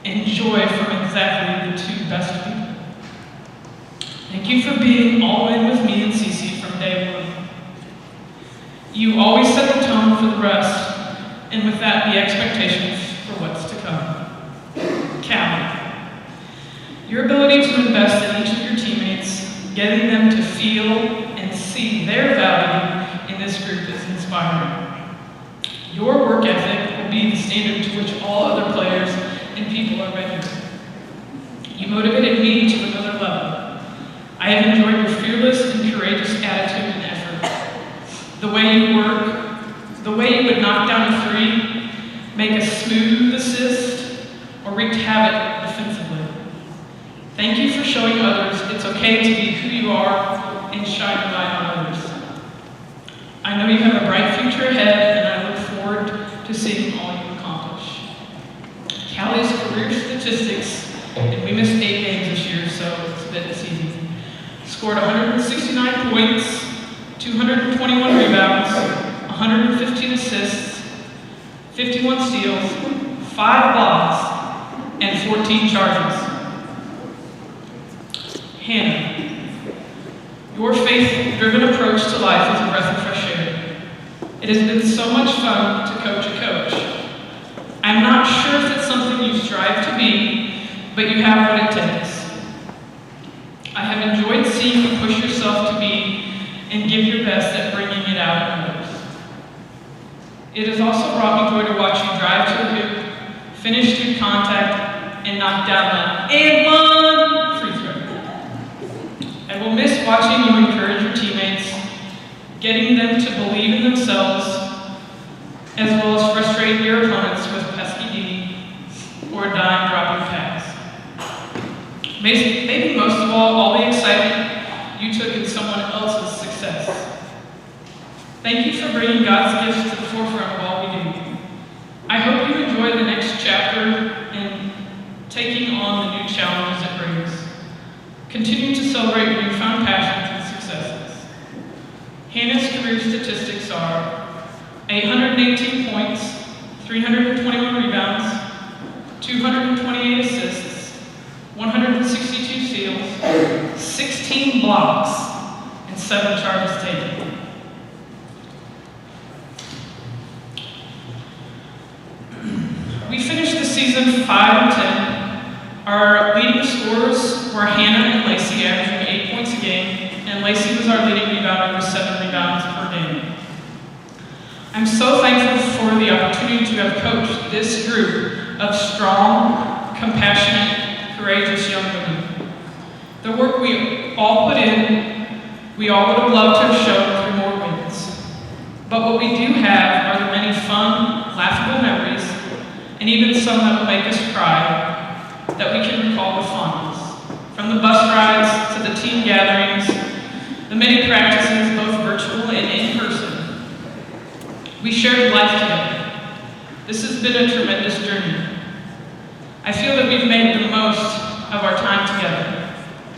and joy from exactly the two best people. Thank you for being all in with me and Cece from day one. You always set the tone for the rest, and with that, the expectations for what's to come. Callie, your ability to invest in each of your teammates, getting them to feel and see their value in this group is inspiring. Your work ethic will be the standard to which all other players and people are measured. You motivated me to another level. I have enjoyed your fearless and courageous attitude and effort. The way you work, the way you would knock down a three, make a smooth assist, or wreak havoc defensively. Thank you for showing others it's okay to be who you are and shine your light on others. I know you have a bright future ahead, and I look forward to seeing all you accomplish. Callie's career statistics, and we missed 8 games this year, so it's a bit deceiving. Scored 169 points, 221 rebounds, 115 assists, 51 steals, 5 blocks, and 14 charges. Hannah, your faith-driven approach to life is a breath of fresh air. It has been so much fun to coach a coach. I'm not sure if it's something you strive to be, but you have what it takes. I have enjoyed seeing you push yourself to be and give your best at bringing it out in others. It has also brought me joy to watch you drive to the hoop, finish through contact, and knock down that and one free throw. I will miss watching you encourage your teammates, getting them to believe in themselves, as well as frustrate your opponents with pesky D or a dime dropping pass. Maybe most of all the excitement you took in someone else's success. Thank you for bringing God's gifts to the forefront of all we do. I hope you enjoy the next chapter and taking on the new challenges it brings. Continue to celebrate your newfound passions and successes. Hannah's career statistics are 818 points, 321 rebounds, 228 assists, 162 steals, 16 blocks, and 7 charges taken. We finished the season 5-10. Our leading scorers were Hannah and Lacey, averaging 8 points a game, and Lacey was our leading rebounder with 7 rebounds per game. I'm so thankful for the opportunity to have coached this group of strong, compassionate, courageous young women. The work we all put in, we all would have loved to have shown through more wins. But what we do have are the many fun, laughable memories, and even some that will make us cry, that we can recall with fondness. From the bus rides to the team gatherings, the many practices, both virtual and in person. We shared life together. This has been a tremendous journey. I feel that we've made the most of our time together.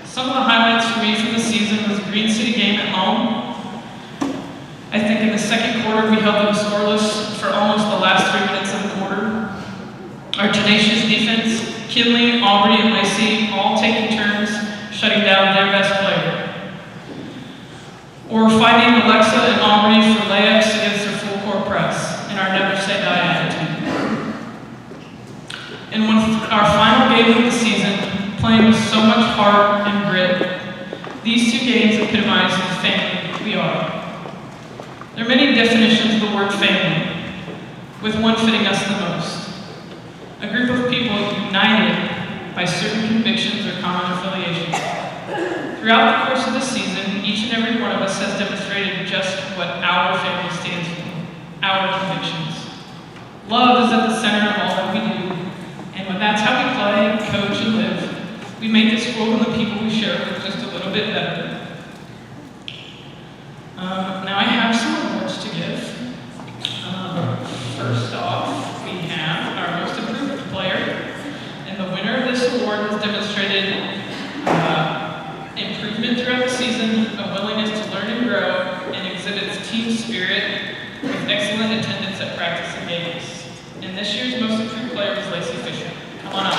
Some of the highlights for me from the season was the Green City game at home. I think in the second quarter we held them scoreless for almost the last 3 minutes of the quarter. Our tenacious defense, Kenley, Aubrey, and Lacey all taking turns shutting down their best player. Or fighting Alexa and Aubrey for layups against their full court press and our never say die attitude. And when our final game of the season, playing with so much heart and grit, these 2 games epitomize the family we are. There are many definitions of the word family, with one fitting us the most. A group of people united by certain convictions or common affiliations. Throughout the course of the season, each and every one of us has demonstrated just what our family stands for, our convictions. Love is at the center of all that we do, and when that's how we play, coach, and live, we make this world and the people we share with just a little bit better. Now I have some awards to give. First off, we have our most improved player, and the winner of this award has demonstrated improvement throughout the season, a willingness to learn and grow, and exhibits team spirit with excellent attendance at practice and games. And this year's most improved player was Lacey Fisher. Come on up.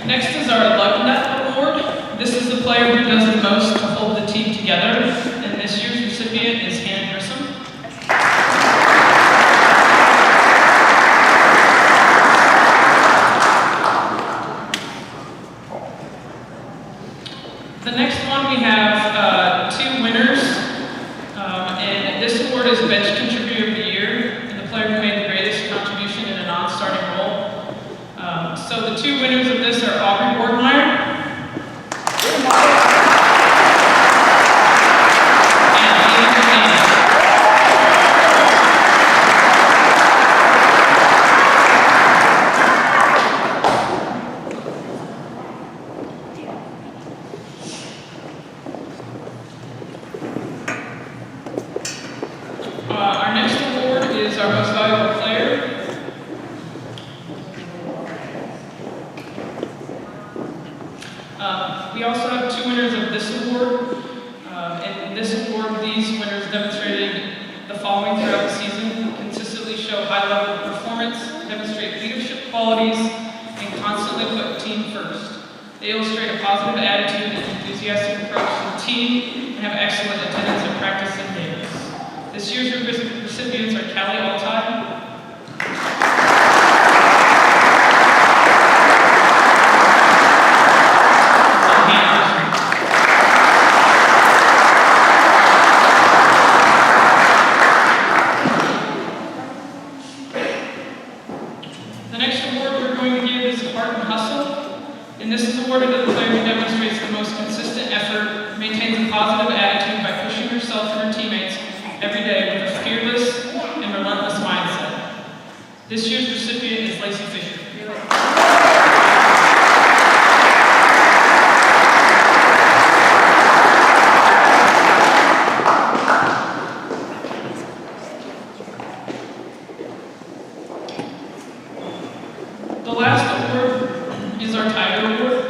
Next is our Love Nut Award. This is the player who does the most to hold the team together, and this year's recipient is Grissom. The next one we have 2 winners, and this award is Bench Contributor of the Year, and the player who made the greatest contribution in a non-starting role. So the 2 winners of this are Aubrey Borgmeyer our next award is our most valuable player. We also have 2 winners of this award. And in this award, these winners demonstrated the following throughout the season: consistently show high level of performance, demonstrate leadership qualities, and constantly put team first. They illustrate a positive attitude and enthusiastic approach to the team and have excellent attendance at practice and games. This year's recipients are Callie Altai, and this is awarded to the player who demonstrates the most consistent effort, maintains a positive attitude by pushing herself and her teammates every day with a fearless and relentless mindset. This year's recipient is Lacey Fisher. The last award is our Tiger Award.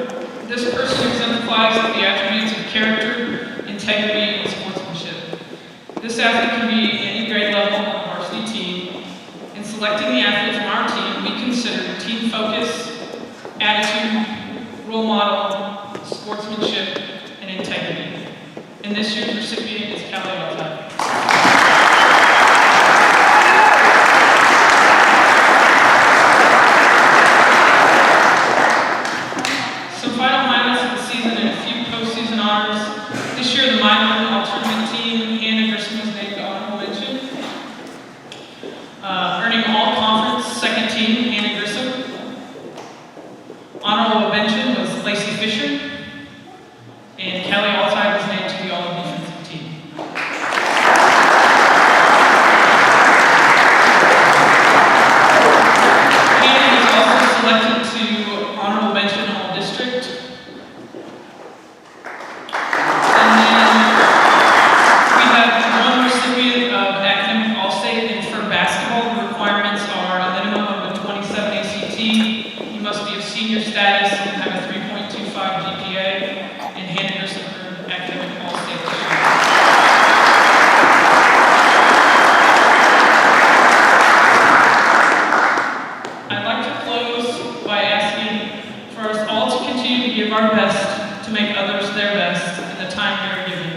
This person exemplifies the attributes of character, integrity, and sportsmanship. This athlete can be any grade level on a varsity team. In selecting the athlete from our team, we consider team focus, attitude, role model, sportsmanship, and integrity. And this year's recipient is Callie Altai. Some final highlights of the season and a few postseason honors. This year, the minor all-tournament team, Hannah Grissom, was named honorable mention. Earning all-conference second team, Hannah Grissom. Honorable mention was Lacey Fisher. And Callie Altai was named to the all-defensive team. senior status and have a 3.25 GPA, and Hannah Grissom earned academic all-state this year. I'd like to close by asking for us all to continue to give our best to make others their best in the time we are given.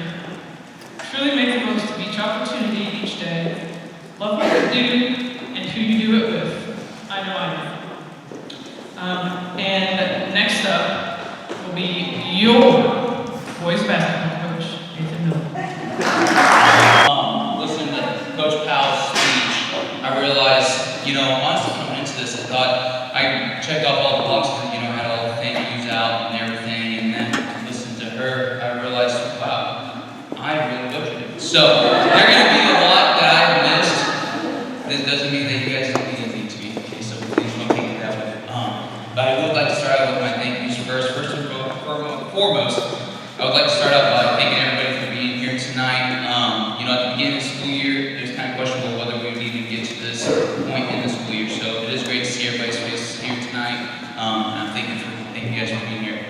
Truly make the most of each opportunity each day. Love what you do and who you do it with. I know I do. And next up will be your boys basketball coach, Nathan Miller. Listening to Coach Powell's speech, I realized, honestly coming into this, I thought I checked off all the boxes, had all the thank yous out and everything, and then listening to her, I realized, wow, I really butchered it. So, there are going to be a lot that I missed. That doesn't mean that you guys don't need anything to be okay, so please don't take it that way. But I would like to start out with my thank yous first. First and foremost, I would like to start out by thanking everybody for being here tonight. At the beginning of the school year, it was kind of questionable whether we would even get to this point in the school year. So it is great to see everybody's faces here tonight. And I'm thank you guys for being here.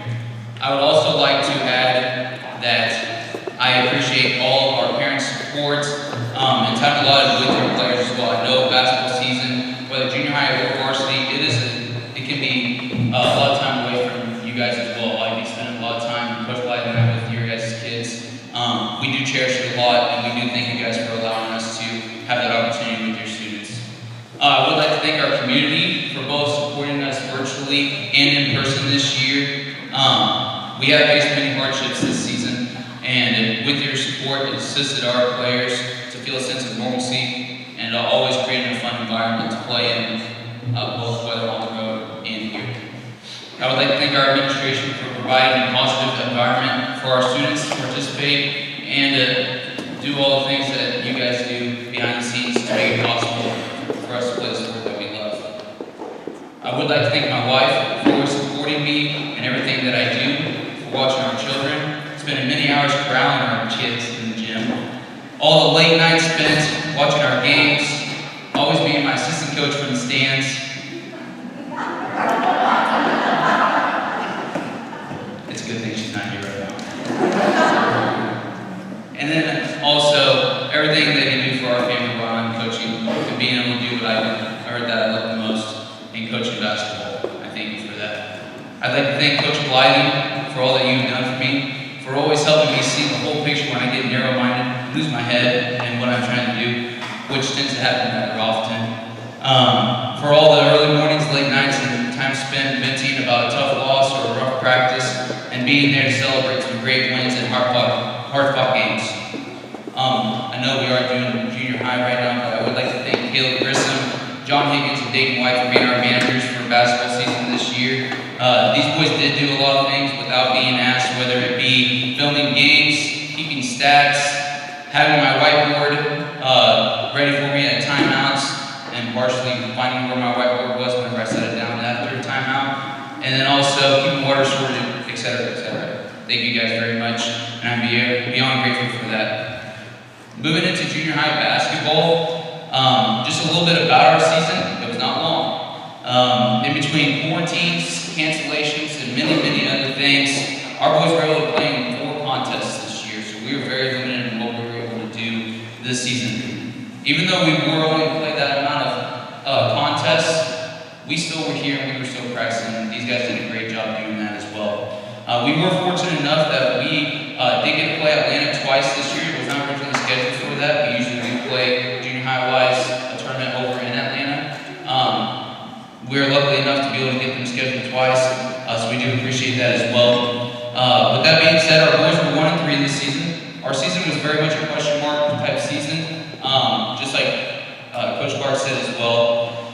I would also like to add that I appreciate all of our parents' support and time allotted with your players as well. I know basketball season, whether junior high or varsity, it can be a lot of time away from you guys as well. I'll be spending a lot of time, Coach White and I, with your guys' kids. We do cherish it a lot, and we do thank you guys for allowing us to have that opportunity with your students. I would like to thank our community for both supporting us virtually and in person this year. We have faced many hardships this season, and with your support, it assisted our players to feel a sense of normalcy and always creating a fun environment to play in, both whether on the road and here. I would like to thank our administration for providing a positive environment for our students to participate and do all the things that you guys do behind the scenes to make it possible for us to play the sport that we love. I would like to thank my wife for supporting me in everything that I do, for watching our children, spending many hours corralling our kids in the gym, all the late nights spent watching our games, always being my assistant coach from the stands. It's a good thing she's not here right now. And then also, everything that you do for our family while I'm coaching, and being able to do what I heard that I love the most in coaching basketball. I thank you for that. I'd like to thank Coach Blythe for all that you've done for me, for always helping me see the whole picture when I get narrow-minded, lose my head in what I'm trying to do, which tends to happen rather often. For all the early mornings, late nights, and time spent venting about a tough loss or a rough practice, and being there to celebrate some great wins and hard-fought games. I know we are doing junior high right now, but I would like to thank Caleb Grissom, John Higgins, and Dayton White for being our managers for basketball season this year. These boys did do a lot of things without being asked, whether it be filming games, keeping stats, having my whiteboard ready for me at timeouts, and partially finding where my whiteboard was whenever I set it down after a timeout, and then also keeping water sorted, etc., etc. Thank you guys very much, and I'm beyond grateful for that. Moving into junior high basketball, just a little bit about our season. It was not long. In between quarantines, cancellations, and many, many other things, our boys were able to play in 4 contests this year, so we were very limited in what we were able to do this season. Even though we were only to play that amount of contests, we still were here and we were still practicing, and these guys did a great job doing that as well. We were fortunate enough that we did get to play Atlanta twice this year. It was not originally scheduled for that. We usually do play junior high-wise a tournament over in Atlanta. We were lucky enough to be able to get them scheduled twice, so we do appreciate that as well. With that being said, our boys were 1-3 this season. Our season was very much a question mark type season, just like Coach Clark said as well.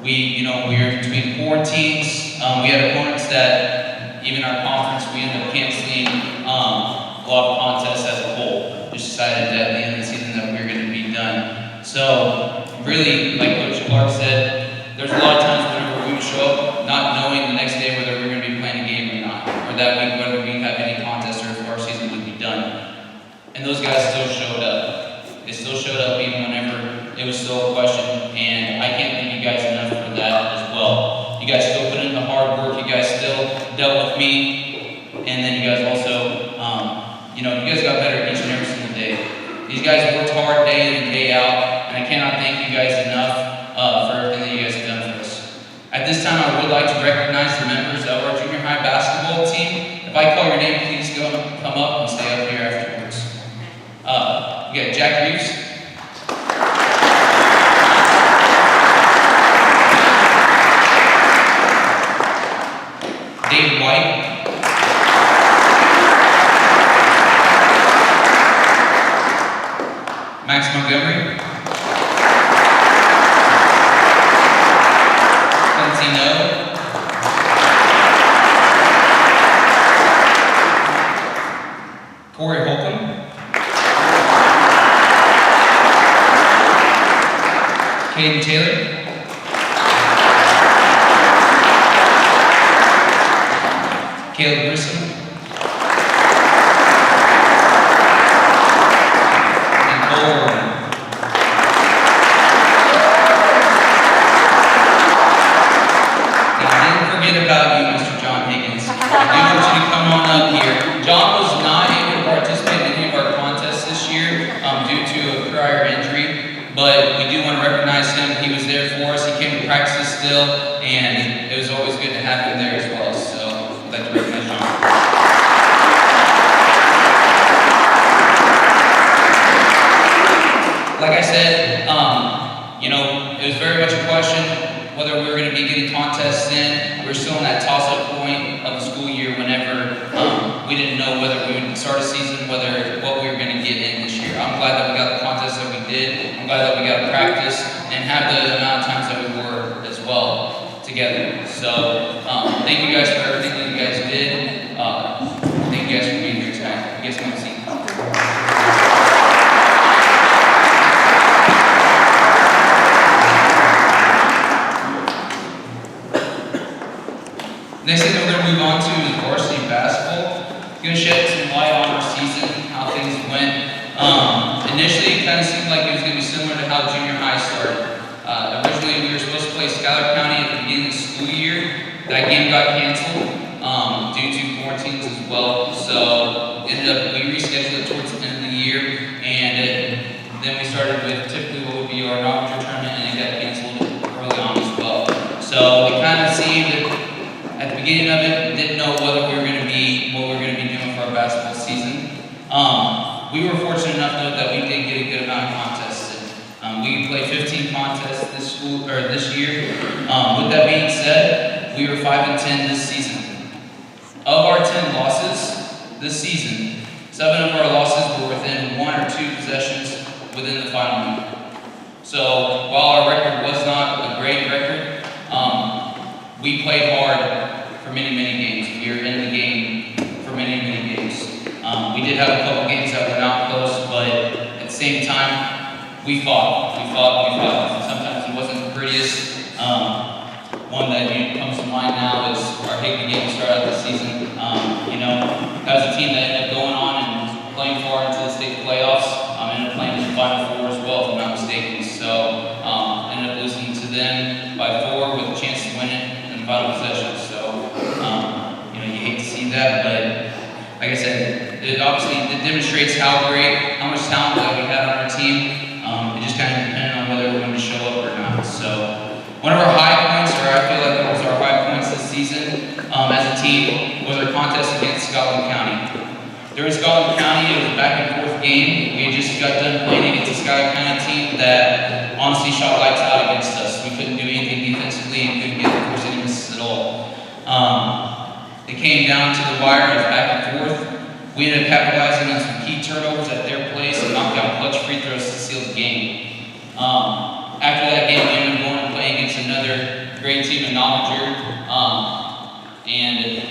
We were between quarantines. We had opponents that, even our conference, we ended up canceling a lot of contests as a whole. Just decided that at the end of the season that we were going to be done. So, really, like Coach Clark said, there's a lot of times whenever we would show up not knowing the next day whether we were going to be playing a game or not, or that week whether we have any contest or if our season would be done. And those guys still showed up. They still showed up even whenever it was still a question, and I can't thank you guys enough for that as well. You guys still put in the hard work. You me, and then you guys also, you guys got better each and every single day. These guys worked hard day in and day out, and I cannot thank you guys enough for everything that you guys have done for us. At this time, I would like to recognize the members of our junior high basketball team. If I call your name, please come up and stay up here afterwards. We got Jack Reeves. David White. Max Montgomery. Quincy Corey Holcomb. Caden Taylor. Caleb Grissom. And Cole Warren. Now, I didn't forget about you, Mr. John Higgins. I do want you to come on up here. John was not able to participate in any of our contests this year due to a prior injury, but we do want to recognize him. He was there for us. He came to practice still, and it was always good to have him there as well. So I'd like to recognize John. Like I said, it was very much a question whether we were going to be getting contests in. We were still in that toss-up point of the school year whenever we didn't know whether we would start a season, what we were going to get in this year. I'm glad that we got the contests that we did. I'm glad that we got to practice and have the amount of times that we were as well together. So thank you guys for everything that you guys did. Thank you guys for being here tonight. You guys can have a seat. Next thing we're going to move on to is varsity basketball. I'm going to shed some light on our season, how things went. Initially, it kind of seemed like it was going to be similar to how junior high started. Originally, we were supposed to play Schuyler County at the beginning of the school year. That game got canceled due to quarantines as well. So we rescheduled it towards the end of the year, and then we started with typically what would be our non-major tournament, and it got canceled early on as well. So it kind of seemed at the beginning of it, didn't know what we were going to be doing for our basketball season. We were fortunate enough though that we did get a good amount of contests in. We played 15 contests this year. With that being said, we were 5-10 this season. Of our 10 losses this season, 7 of our losses were within 1 or 2 possessions within the final week. So while our record was not a great record, we played hard for many, many games. We were in the game for many, many games. We did have a couple games that were not close, but at the same time, we fought. Sometimes it wasn't the prettiest. One that comes to mind now is our Higbee game to start out the season. That was a team that ended up going on and playing far into the state playoffs. Ended up playing in the Final Four as well, if I'm not mistaken. So ended up losing to them by 4 with a chance to win it in the final possession. So you hate to see that, but like I said, it demonstrates how much talent that we had on our team. It just kind of depended on whether we wanted to show up or not. So one of our high points, or I feel like it was our high points this season as a team, was our contest against Scotland County. During Scotland County, it was a back and forth game. We had just got done playing against a Scotland County team that honestly shot lights out against us. We couldn't do anything defensively and couldn't get force any misses at all. It came down to the wire. It was back and forth. We ended up capitalizing on some key turnovers at their place and knocked out clutch free throws to seal the game. After that game, we ended up going and playing against another great team in Novinger, and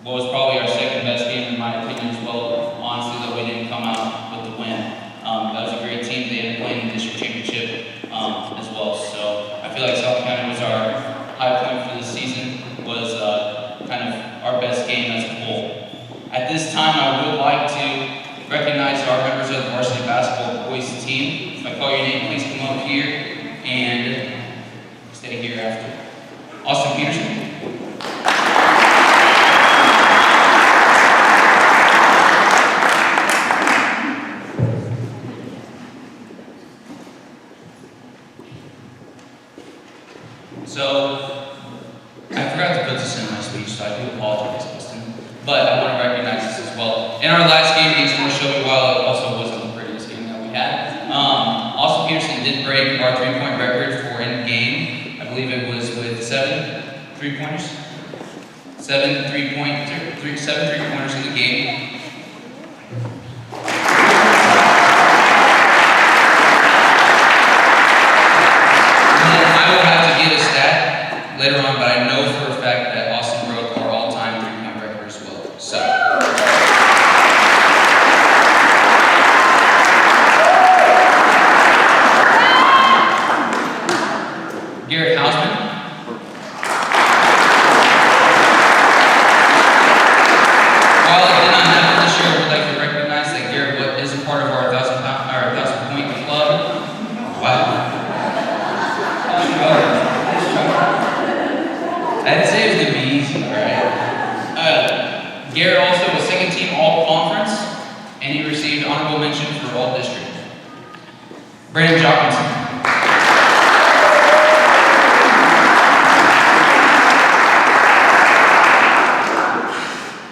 what was probably our second best game in my opinion as well, honestly, though we didn't come out with the win. That was a great team. They ended up playing the district championship as well. So I feel like South County was our high point for the season, was kind of our best game as a whole. At this time, I would like to recognize our members of the varsity basketball boys team. If I call your name, please come up here and stay here after. Austin Peterson. I do apologize, Austin. But I want to recognize this as well. In our last game against North Shelby, while it also wasn't the prettiest game that we had, Austin Peterson did break our three-point record for in game. I believe it was with 7 three-pointers. 7 three-pointers in the game. Later on, but I know for a fact that Austin broke our all-time three-point record as well. So, Garrett Hausman. While it did not happen this year, I would like to recognize that Garrett is a part of our 1,000-point club. Wow. I didn't say it was going to be easy, alright? Garrett also was second team all-conference, and he received honorable mention for all district. Brandon Jockinson.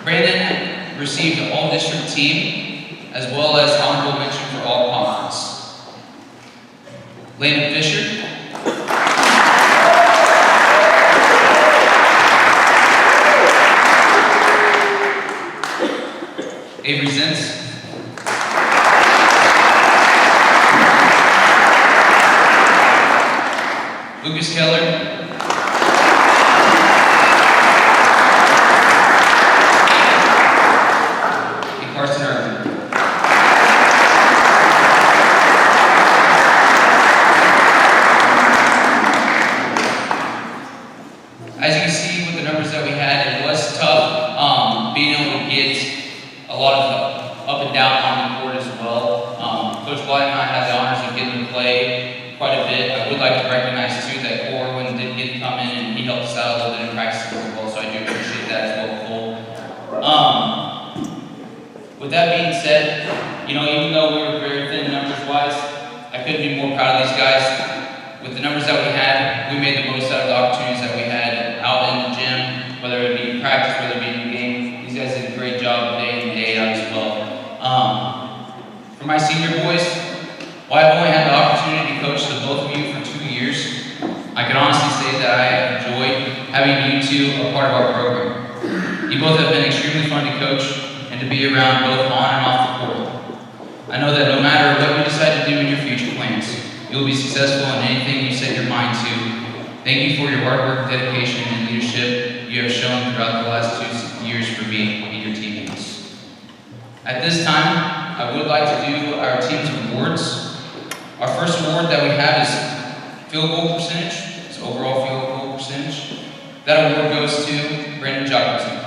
Brandon received all district team, as well as honorable mention for all conference. Landon Fisher. Avery Zins. Lucas Keller. And Carson Irvin. As you can see with the numbers that we had, it was tough being able to get a lot of up and down on the court as well. Coach White and I had the honors of getting to play quite a bit. I would like to recognize too that Corwin did get to come in and he helped us out a little bit in practice as well, so I do appreciate that as well, Cole. With that being said, even though we were very thin numbers-wise, I couldn't be more proud of these guys. With the numbers that we had, we made the most out of the opportunities that we had out in the gym, whether it be practice, whether it be in the game. These guys did a great job day in, day out as well. For my senior boys, while I've only had the opportunity to coach the both of you for 2 years, I can honestly say that I have enjoyed having you two a part of our program. You both have been extremely fun to coach and to be around both on and off the court. I know that no matter what you decide to do in your future plans, you'll be successful in anything you set your mind to. Thank you for your hard work, dedication, and leadership you have shown throughout the last 2 years for me and your teammates. At this time, I would like to do our team's awards. Our first award that we have is field goal percentage. It's overall field goal percentage. That award goes to Brandon Jockinson.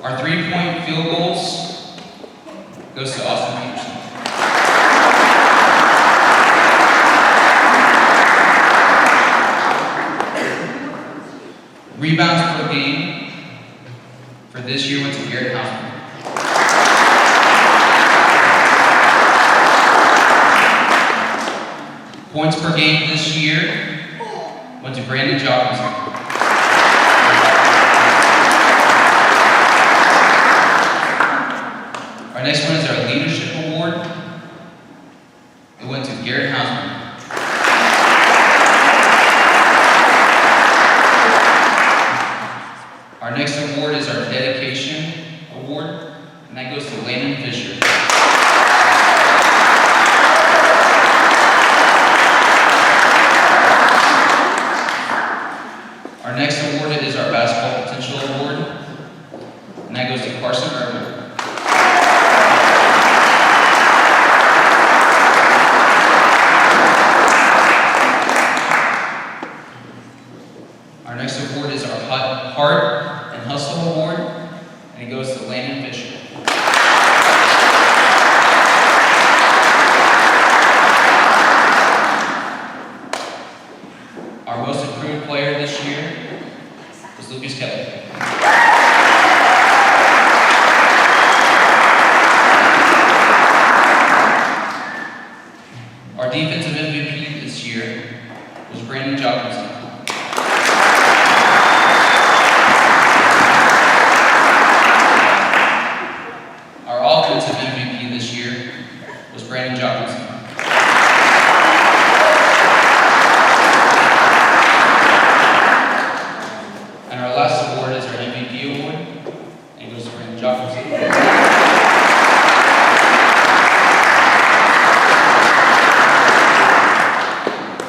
Our 3-point field goals goes to Austin Peterson. Rebounds per game for this year went to Garrett Hausman. Points per game this year went to Brandon Jockinson. Our next one is our Leadership Award. It went to Garrett Hausman. Our next award is our Dedication Award, and that goes to Landon Fisher. Brandon Johnson. And our last award is our MVP award, and it goes to Brandon Johnson.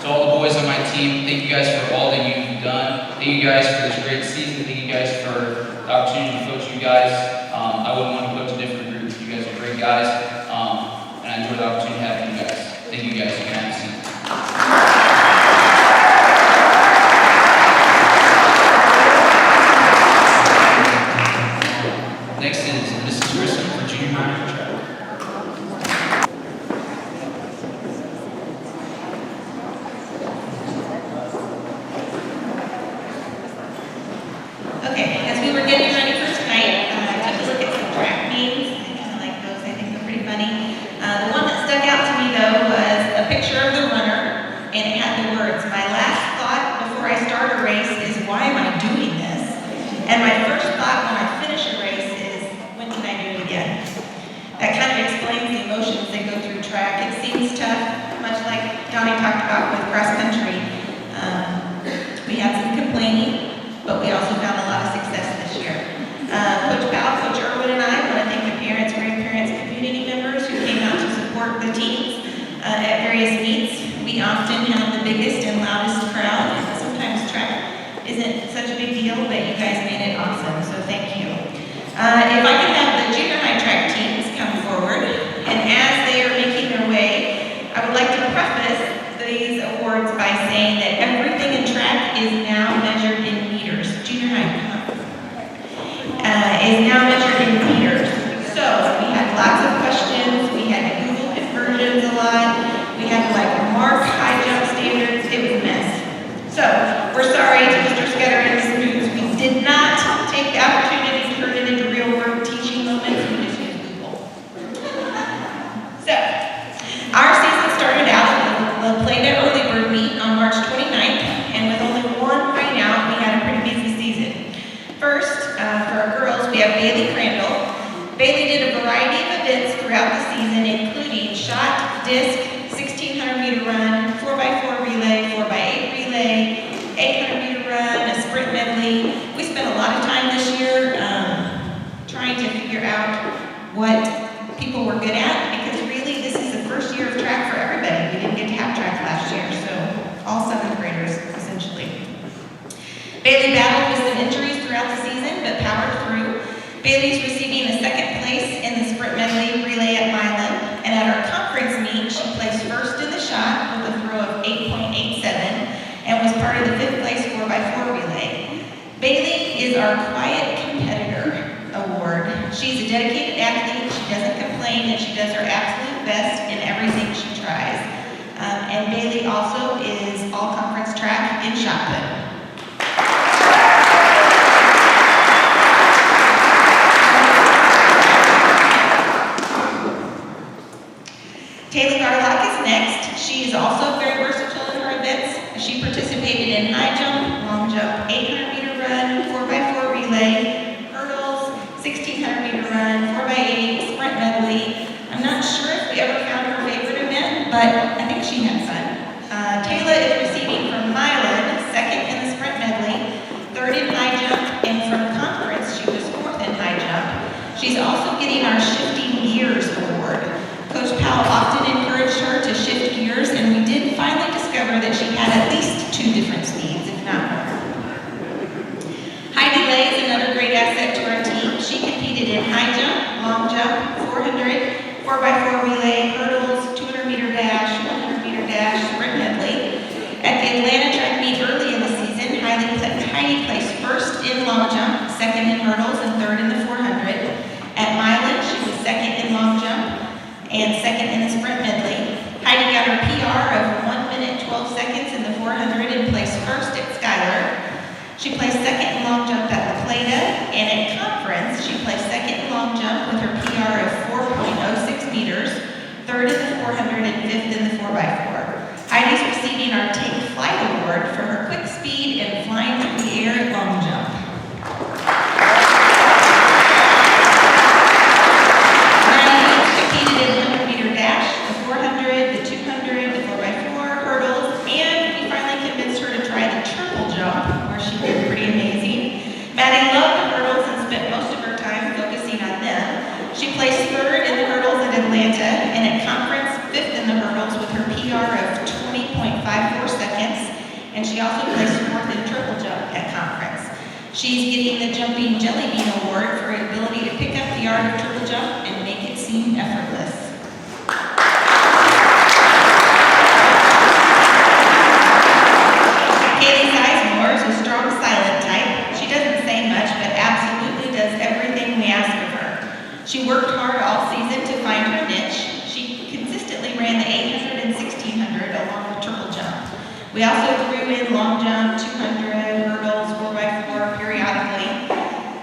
To all the boys on my team, thank you guys for all that you've done. Thank you guys for this great season. Thank you guys for the opportunity to coach you guys. I wouldn't want to coach a different group. You guys are great guys, and I enjoy the opportunity to have you guys. Thank you guys. You can have a seat. Next is Mrs. Grissom for junior high track. Okay, as we were getting ready for tonight, I took a look at some track memes. I kind of like those. I think they're pretty funny. The one that stuck out to me, though, was a picture of the runner, and it had the words, "My last thought before I start a race is, why am I doing this? And my first thought when I finish a race is, when can I do it again?" That kind of explains the emotions that go through track. It seems tough, much like Donnie talked about with cross country. We had some complaining, but we also found a lot of success this year. Coach Powell, Coach Irwin, and I want to thank the parents, grandparents, and community members who came out to support the teams at various meets. We often have the biggest and loudest crowd, and sometimes track isn't such a big deal, but you guys made it awesome, so thank you. If I could have the junior high track teams come forward, and as they are making their way, I would like to preface these awards by saying that everything in track is now measured in meters. Junior high is now measured in meters. So we had lots of questions. We had to Google conversions a lot. We had to mark high jump standards. It was a mess. So we're sorry to Mr. Scudder and Ms. Boots. We did not take the opportunity to turn it into real world teaching moments. We just used Google. So our season started out with the played at early bird meet on March 29th, and with only one rain out, we had a pretty busy season. First, for our girls, we have Bailey Crandall. Bailey did a variety of events throughout the season, including shot, disc, 1600 meter run, 4x4 relay, 4x8 relay, 800 meter run, a sprint medley. We spent a lot of time this year trying to figure out what people were good at, because really this is the first year of track for everybody. We didn't get to have track last year, so all 7th graders essentially. Bailey battled with some injuries throughout the season, but powered through. Bailey's receiving a 2nd place in the sprint medley relay at Milan, and at our conference meet, she placed first in the shot with a throw of 8.87, and was part of the 5th place 4x4 relay. Bailey is our Quiet Competitor Award. She's a dedicated athlete, she doesn't complain, and she does her absolute best in everything she tries. And Bailey also is all-conference track in shot put. Taylor Garlock is next. She is also very versatile in her events. She participated in high jump, long jump, 800 meter run, 4x4 relay, hurdles, 1600 meter run, 4x8, sprint medley. I'm not sure if we ever found her favorite event, but I think she had fun. Taylor is receiving from Milan, 2nd in the sprint medley, 3rd in high jump, and from conference, she was 4th in high jump. She's also getting our Shifting Gears Award. Coach Powell often encouraged her to shift gears, and we did finally discover that she had at least 2 different speeds, if not more. Heidi Lay is another great asset to our team. She competed in high jump, long jump, 400, 4x4 relay, hurdles, 200 meter dash, 100 meter dash, sprint medley. At the Atlanta track meet early in the season, Heidi placed first in long jump, 2nd in hurdles, and 3rd in the 400. At Milan, she was 2nd in long jump and 2nd in the sprint medley. Heidi got her PR of 1 minute 12 seconds in the 400 and placed first at Schuyler. She placed 2nd in long jump at La Plata, and at conference, she placed 2nd in long jump with her PR of 4.06 meters, 3rd in the 400 and 5th in the 4x4. Heidi's receiving our Take Flight Award for her quick speed and flying through the air at long jump. Competed in 100 meter dash, the she also placed fourth in triple jump at conference. She's getting the Jumping Jelly Bean Award for her ability to pick up the art of triple jump and make it seem effortless. Kaylee Sizemore is a strong silent type. She doesn't say much, but absolutely does everything we ask of her. She worked hard all season to find her niche. She consistently ran the 800 and 1600 along with triple jump. We also threw in long jump, 200, hurdles, 4x4 periodically.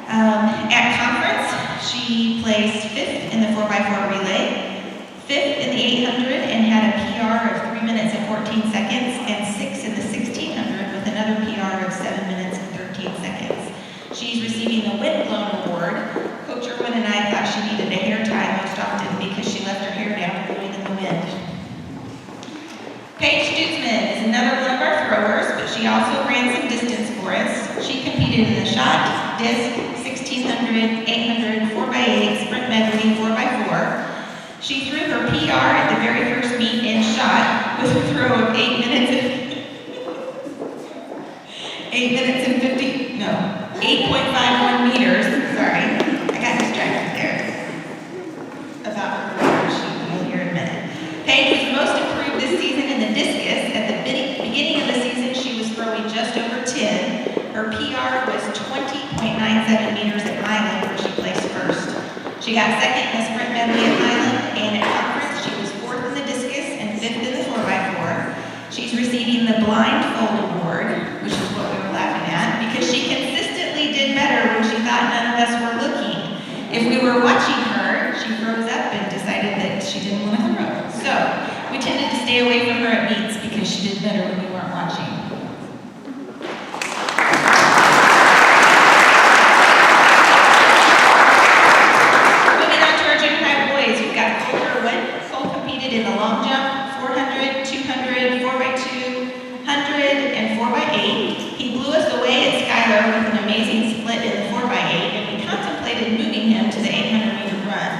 At conference, she placed 5th in the 4x4 relay, 5th in the 800 and had a PR of 3 minutes and 14 seconds, and 6th in the 1600 with another PR of 7 minutes and 13 seconds. She's receiving the Windblown Award. Coach Irwin and I thought she needed a hair tie most often because she left her hair down blowing in the wind. Paige Stutzman is another one of our throwers, but she also ran some distance for us. She competed in the shot, disc, 1600, 800, 4x8, sprint medley, 4x4. She threw her PR at the very first meet in shot with a throw of 8 minutes and 8.51 meters. Sorry, I got distracted there. About her sheet, you'll hear in a minute. Paige was most improved this season in the discus. At the beginning of the season, she was throwing just over 10. Her PR was 20.97 meters at Milan, where she placed first. She got second in the sprint medley at Milan, and at conference, she was fourth in the discus and 5th in the 4x4. She's receiving the Blindfold Award, which is what we were laughing at, because she consistently did better when she thought none of us were looking. If we were watching her, she froze up and decided that she didn't want to throw. So we tended to stay away from her at meets because she did better when we weren't watching. Moving on to our junior high boys, we've got Cole Irwin. Cole competed in the long jump, 400, 200, 4x2, 100, and 4x8. He blew us away at Schuyler with an amazing split in the 4x8, and we contemplated moving him to the 800-meter run.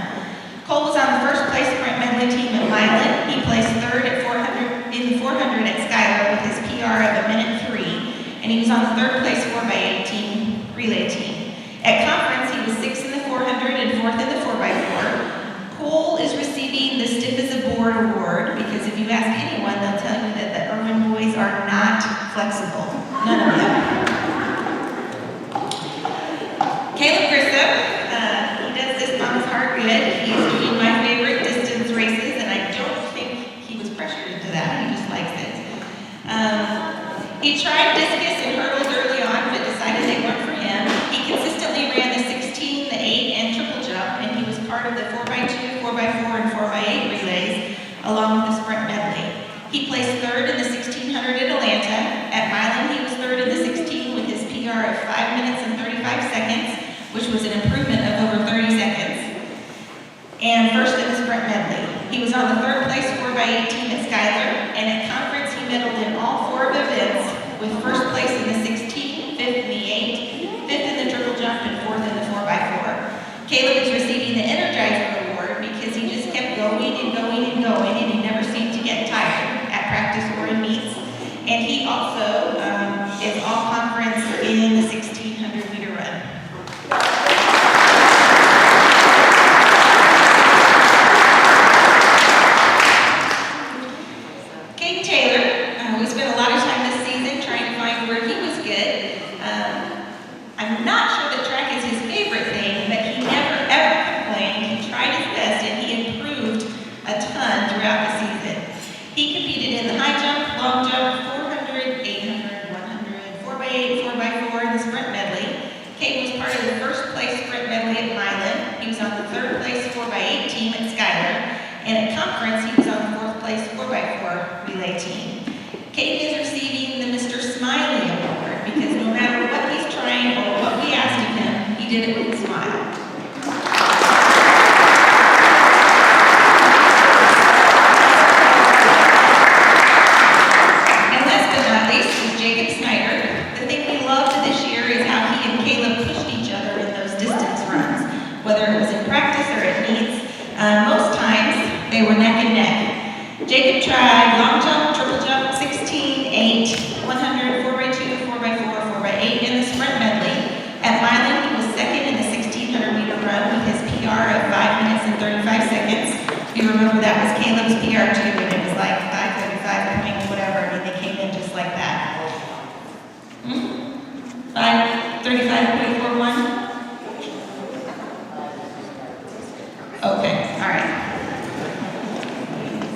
Cole was on the first place sprint medley team at Milan. He placed third at 400 in the 400 at Schuyler with his PR of 1:03, and he was on the third place 4x8 team relay team. At conference, he was 6th in the 400 and 4th in the 4x4. Cole is receiving the Stiff as a Board Award because if you ask anyone, they'll tell you that the Irwin boys are not flexible. None of them. Caleb Grissom, he does this Mama's Heart good. He's doing my favorite distance races, and I don't think he was pressured into that. He just likes it. He tried discus and hurdles early on, but decided they weren't for him. He consistently ran the 16, the 8, and triple jump, and he was part of the 4x2, 4x4, and 4x8 relays, along with the sprint medley. He placed third in the 1600 at Atlanta. At Milan, he was third in the 16 with his PR of 5 minutes and 35 seconds, which was an improvement of over 30 seconds. And first in the sprint medley. He was on the third place 4x8 team at Schuyler, and at conference, he medaled in all 4 events, with first place in the 16, 5th in the 8, 5th in the triple jump, and 4th in the 4x4. Caleb is receiving the Energizer Award because he just kept going and going and going, and he never seemed to get tired at practice or in meets. And he also is all conference in the 1600-meter run. King Taylor, we spent a lot of time this season trying to find where he was good. I'm not sure that track is his favorite thing, but he never ever complained. He tried his best and he improved a ton throughout the season. He competed in the high jump, long jump, 400, 800, 100, 4x8, 4x4, and the sprint medley. Kate was part of the first place sprint medley at Milan. He was on the third place 4x8 team at Schuyler. And at conference, he was on the fourth place 4x4 relay team. Kate is receiving the Mr. Smiley Award because no matter what he's trying or what we asked of him, he did it with a smile. And last but not least is Jacob Snyder. The thing we loved this year is how he and Caleb pushed each other in those distance runs, whether it was in practice or at meets. Most times, they were neck and neck. Jacob tried long jump, triple jump, 16, 8, 100,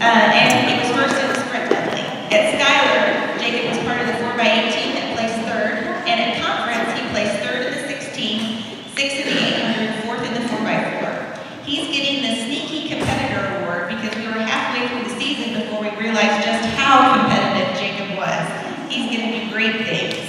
and he was first in the sprint medley. At Schuyler, Jacob was part of the 4x18 that placed third, and at conference, he placed third in the 16, sixth in the 800, fourth in the 4x4. He's getting the Sneaky Competitor Award because we were halfway through the season before we realized just how competitive Jacob was. He's going to do great things.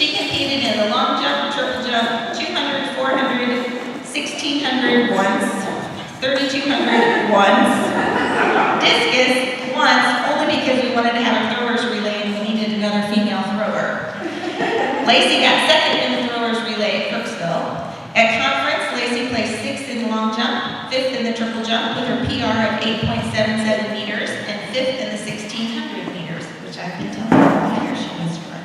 She competed in the long jump, triple jump, 200, 400, 1600 once, 3200 once, discus once, only because we wanted to have a throwers relay and we needed another Lacey got second in the throwers relay at Kirksville. At conference, Lacey placed 6th in the long jump, 5th in the triple jump with her PR of 8.77 meters, and 5th in the 1600 meters, which I've been telling her all year she needs to run.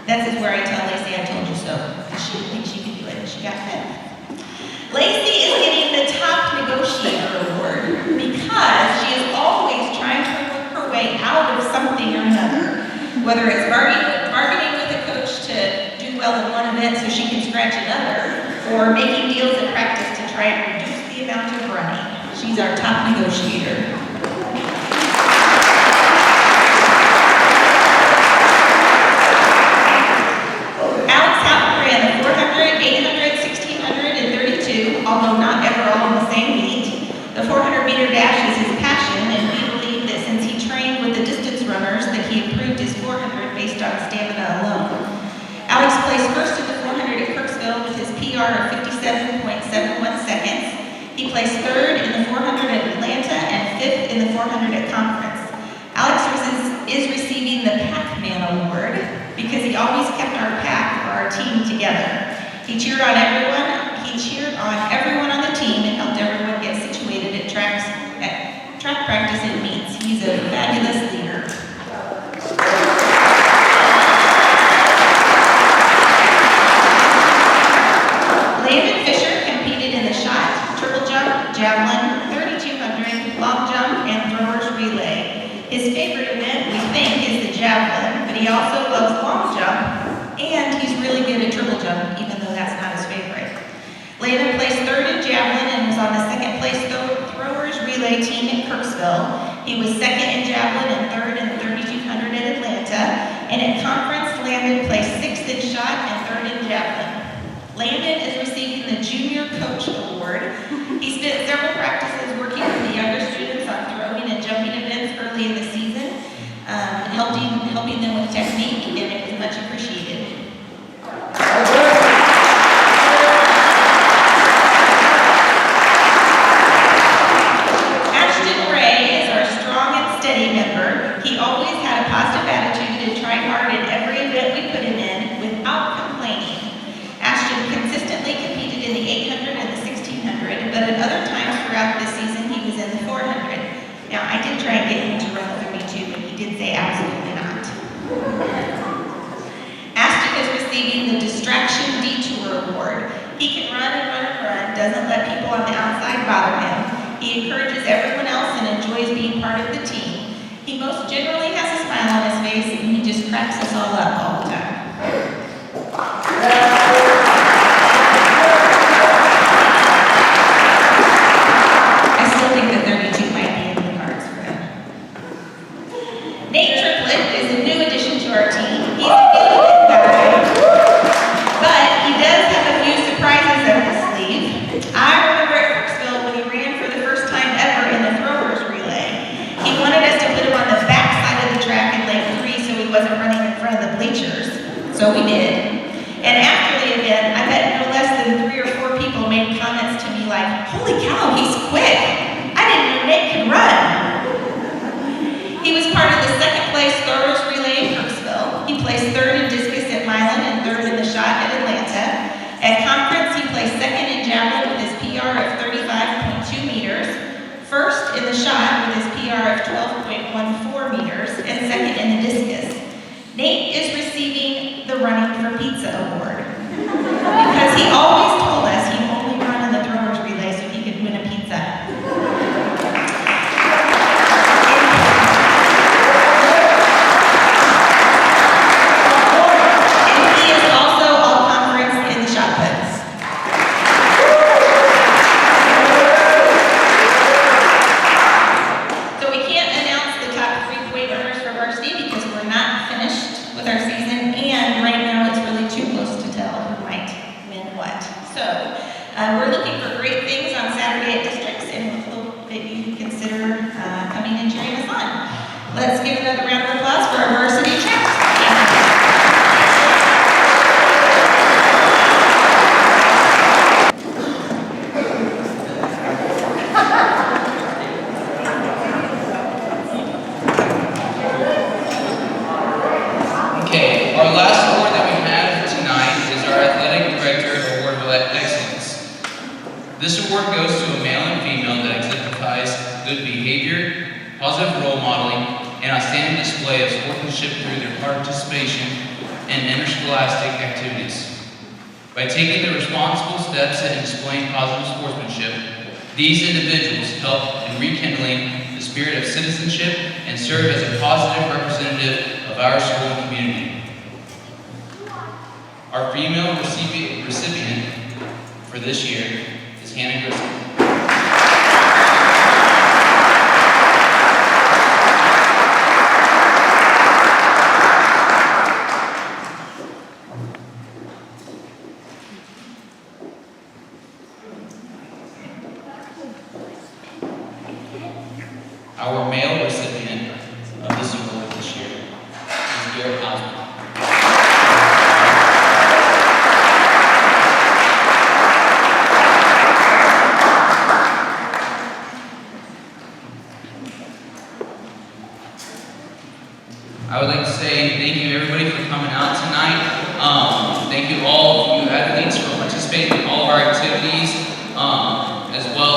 That is where I tell Lacey I told you so, because she didn't think she could do it, and she got 5th. Lacey is getting the top Negotiator Award because she is always trying to work her way out of something or another, whether it's bargaining with a coach to do well in one event so she can scratch another, or making deals at practice to try and reduce the amount of running. She's our top negotiator. Alex Houghton ran the 400, 800, 1600, and 32, although not ever all in the same meet. The 400-meter dash is his passion, and we believe that since he trained with the distance runners, that he improved his 400 based on stamina alone. Alex placed first in the 400 at Kirksville with his PR of 57.71 seconds. He placed third in the 400 at Atlanta and 5th in the 400 at conference. Alex is receiving the Pac-Man Award because he always kept our pack or our team together. He cheered on everyone on the team and helped everyone get situated at track practice and meets. He's a fabulous leader. Landon Fisher competed in the shot, triple jump, javelin, 3200, long jump, and throwers relay. His favorite event, we think, is the javelin, but he also loves long jump, and he's really good at triple jump, even though that's not his favorite. Landon placed third in javelin and was on the second place throwers relay team at Kirksville. He was second in javelin and third in the 3200 at Atlanta, and at conference, Landon placed 6th in shot and third in javelin. Landon is receiving the Junior Coach Award. He spent several practices working with the younger students on throwing and jumping events early in the season, helping them with technique, and it was much appreciated. Ashton Gray is our strong and steady member. He always had a positive attitude and tried hard in every event we put him in without complaining. Ashton consistently competed in the 800 and the 1600, but at other times throughout the season he was in the 400. Now, I did try and get him to run the 32, but he did say absolutely not. Ashton is receiving the Distraction Detour Award. He can run and run and run, doesn't let people on the outside bother him. He encourages everyone else and enjoys being part of the team. He most generally has a smile on his face, and he just cracks us all up all the time. I still think that 32 might be in the cards for him. Nate Triplett is a new addition to our team. He's a good guy, but he does have a few surprises up his sleeve. I remember at Kirksville when he ran for the first time ever in the throwers relay. He wanted us to put him on the back side of the track in lane 3 so he wasn't running in front of the bleachers. So we did. And after the event, I bet no less than 3 or 4 people made comments to me like, "Holy cow, he's quick! I didn't know Nate could run." He was part of the second place throwers relay in Kirksville. He placed third in discus at Milan and third in the shot at Atlanta. At conference, he placed second in javelin with his PR of 35.2 meters, first in the shot with his PR of 12.14 meters, and second in the discus. Nate is receiving the Running for Pizza Award because he always told us he'd only run in the throwers relay so he could win a pizza. And he is also all conference in the shot puts. So we can't announce the top 3 point runners for varsity because we're not finished with our season, and right now it's really too close to award goes to a male and female that exemplifies good behavior, positive role modeling, and outstanding display of sportsmanship through their participation in interscholastic activities. By taking the responsible steps in displaying positive sportsmanship, these individuals help in rekindling the spirit of citizenship and serve as a positive representative of our school and community. Our female recipient for this year is Hannah Grissom. Our male recipient of this award this year is Garrett Osmond. I would like to say thank you everybody for coming out tonight. Thank you all of you athletes for participating in all of our activities, as well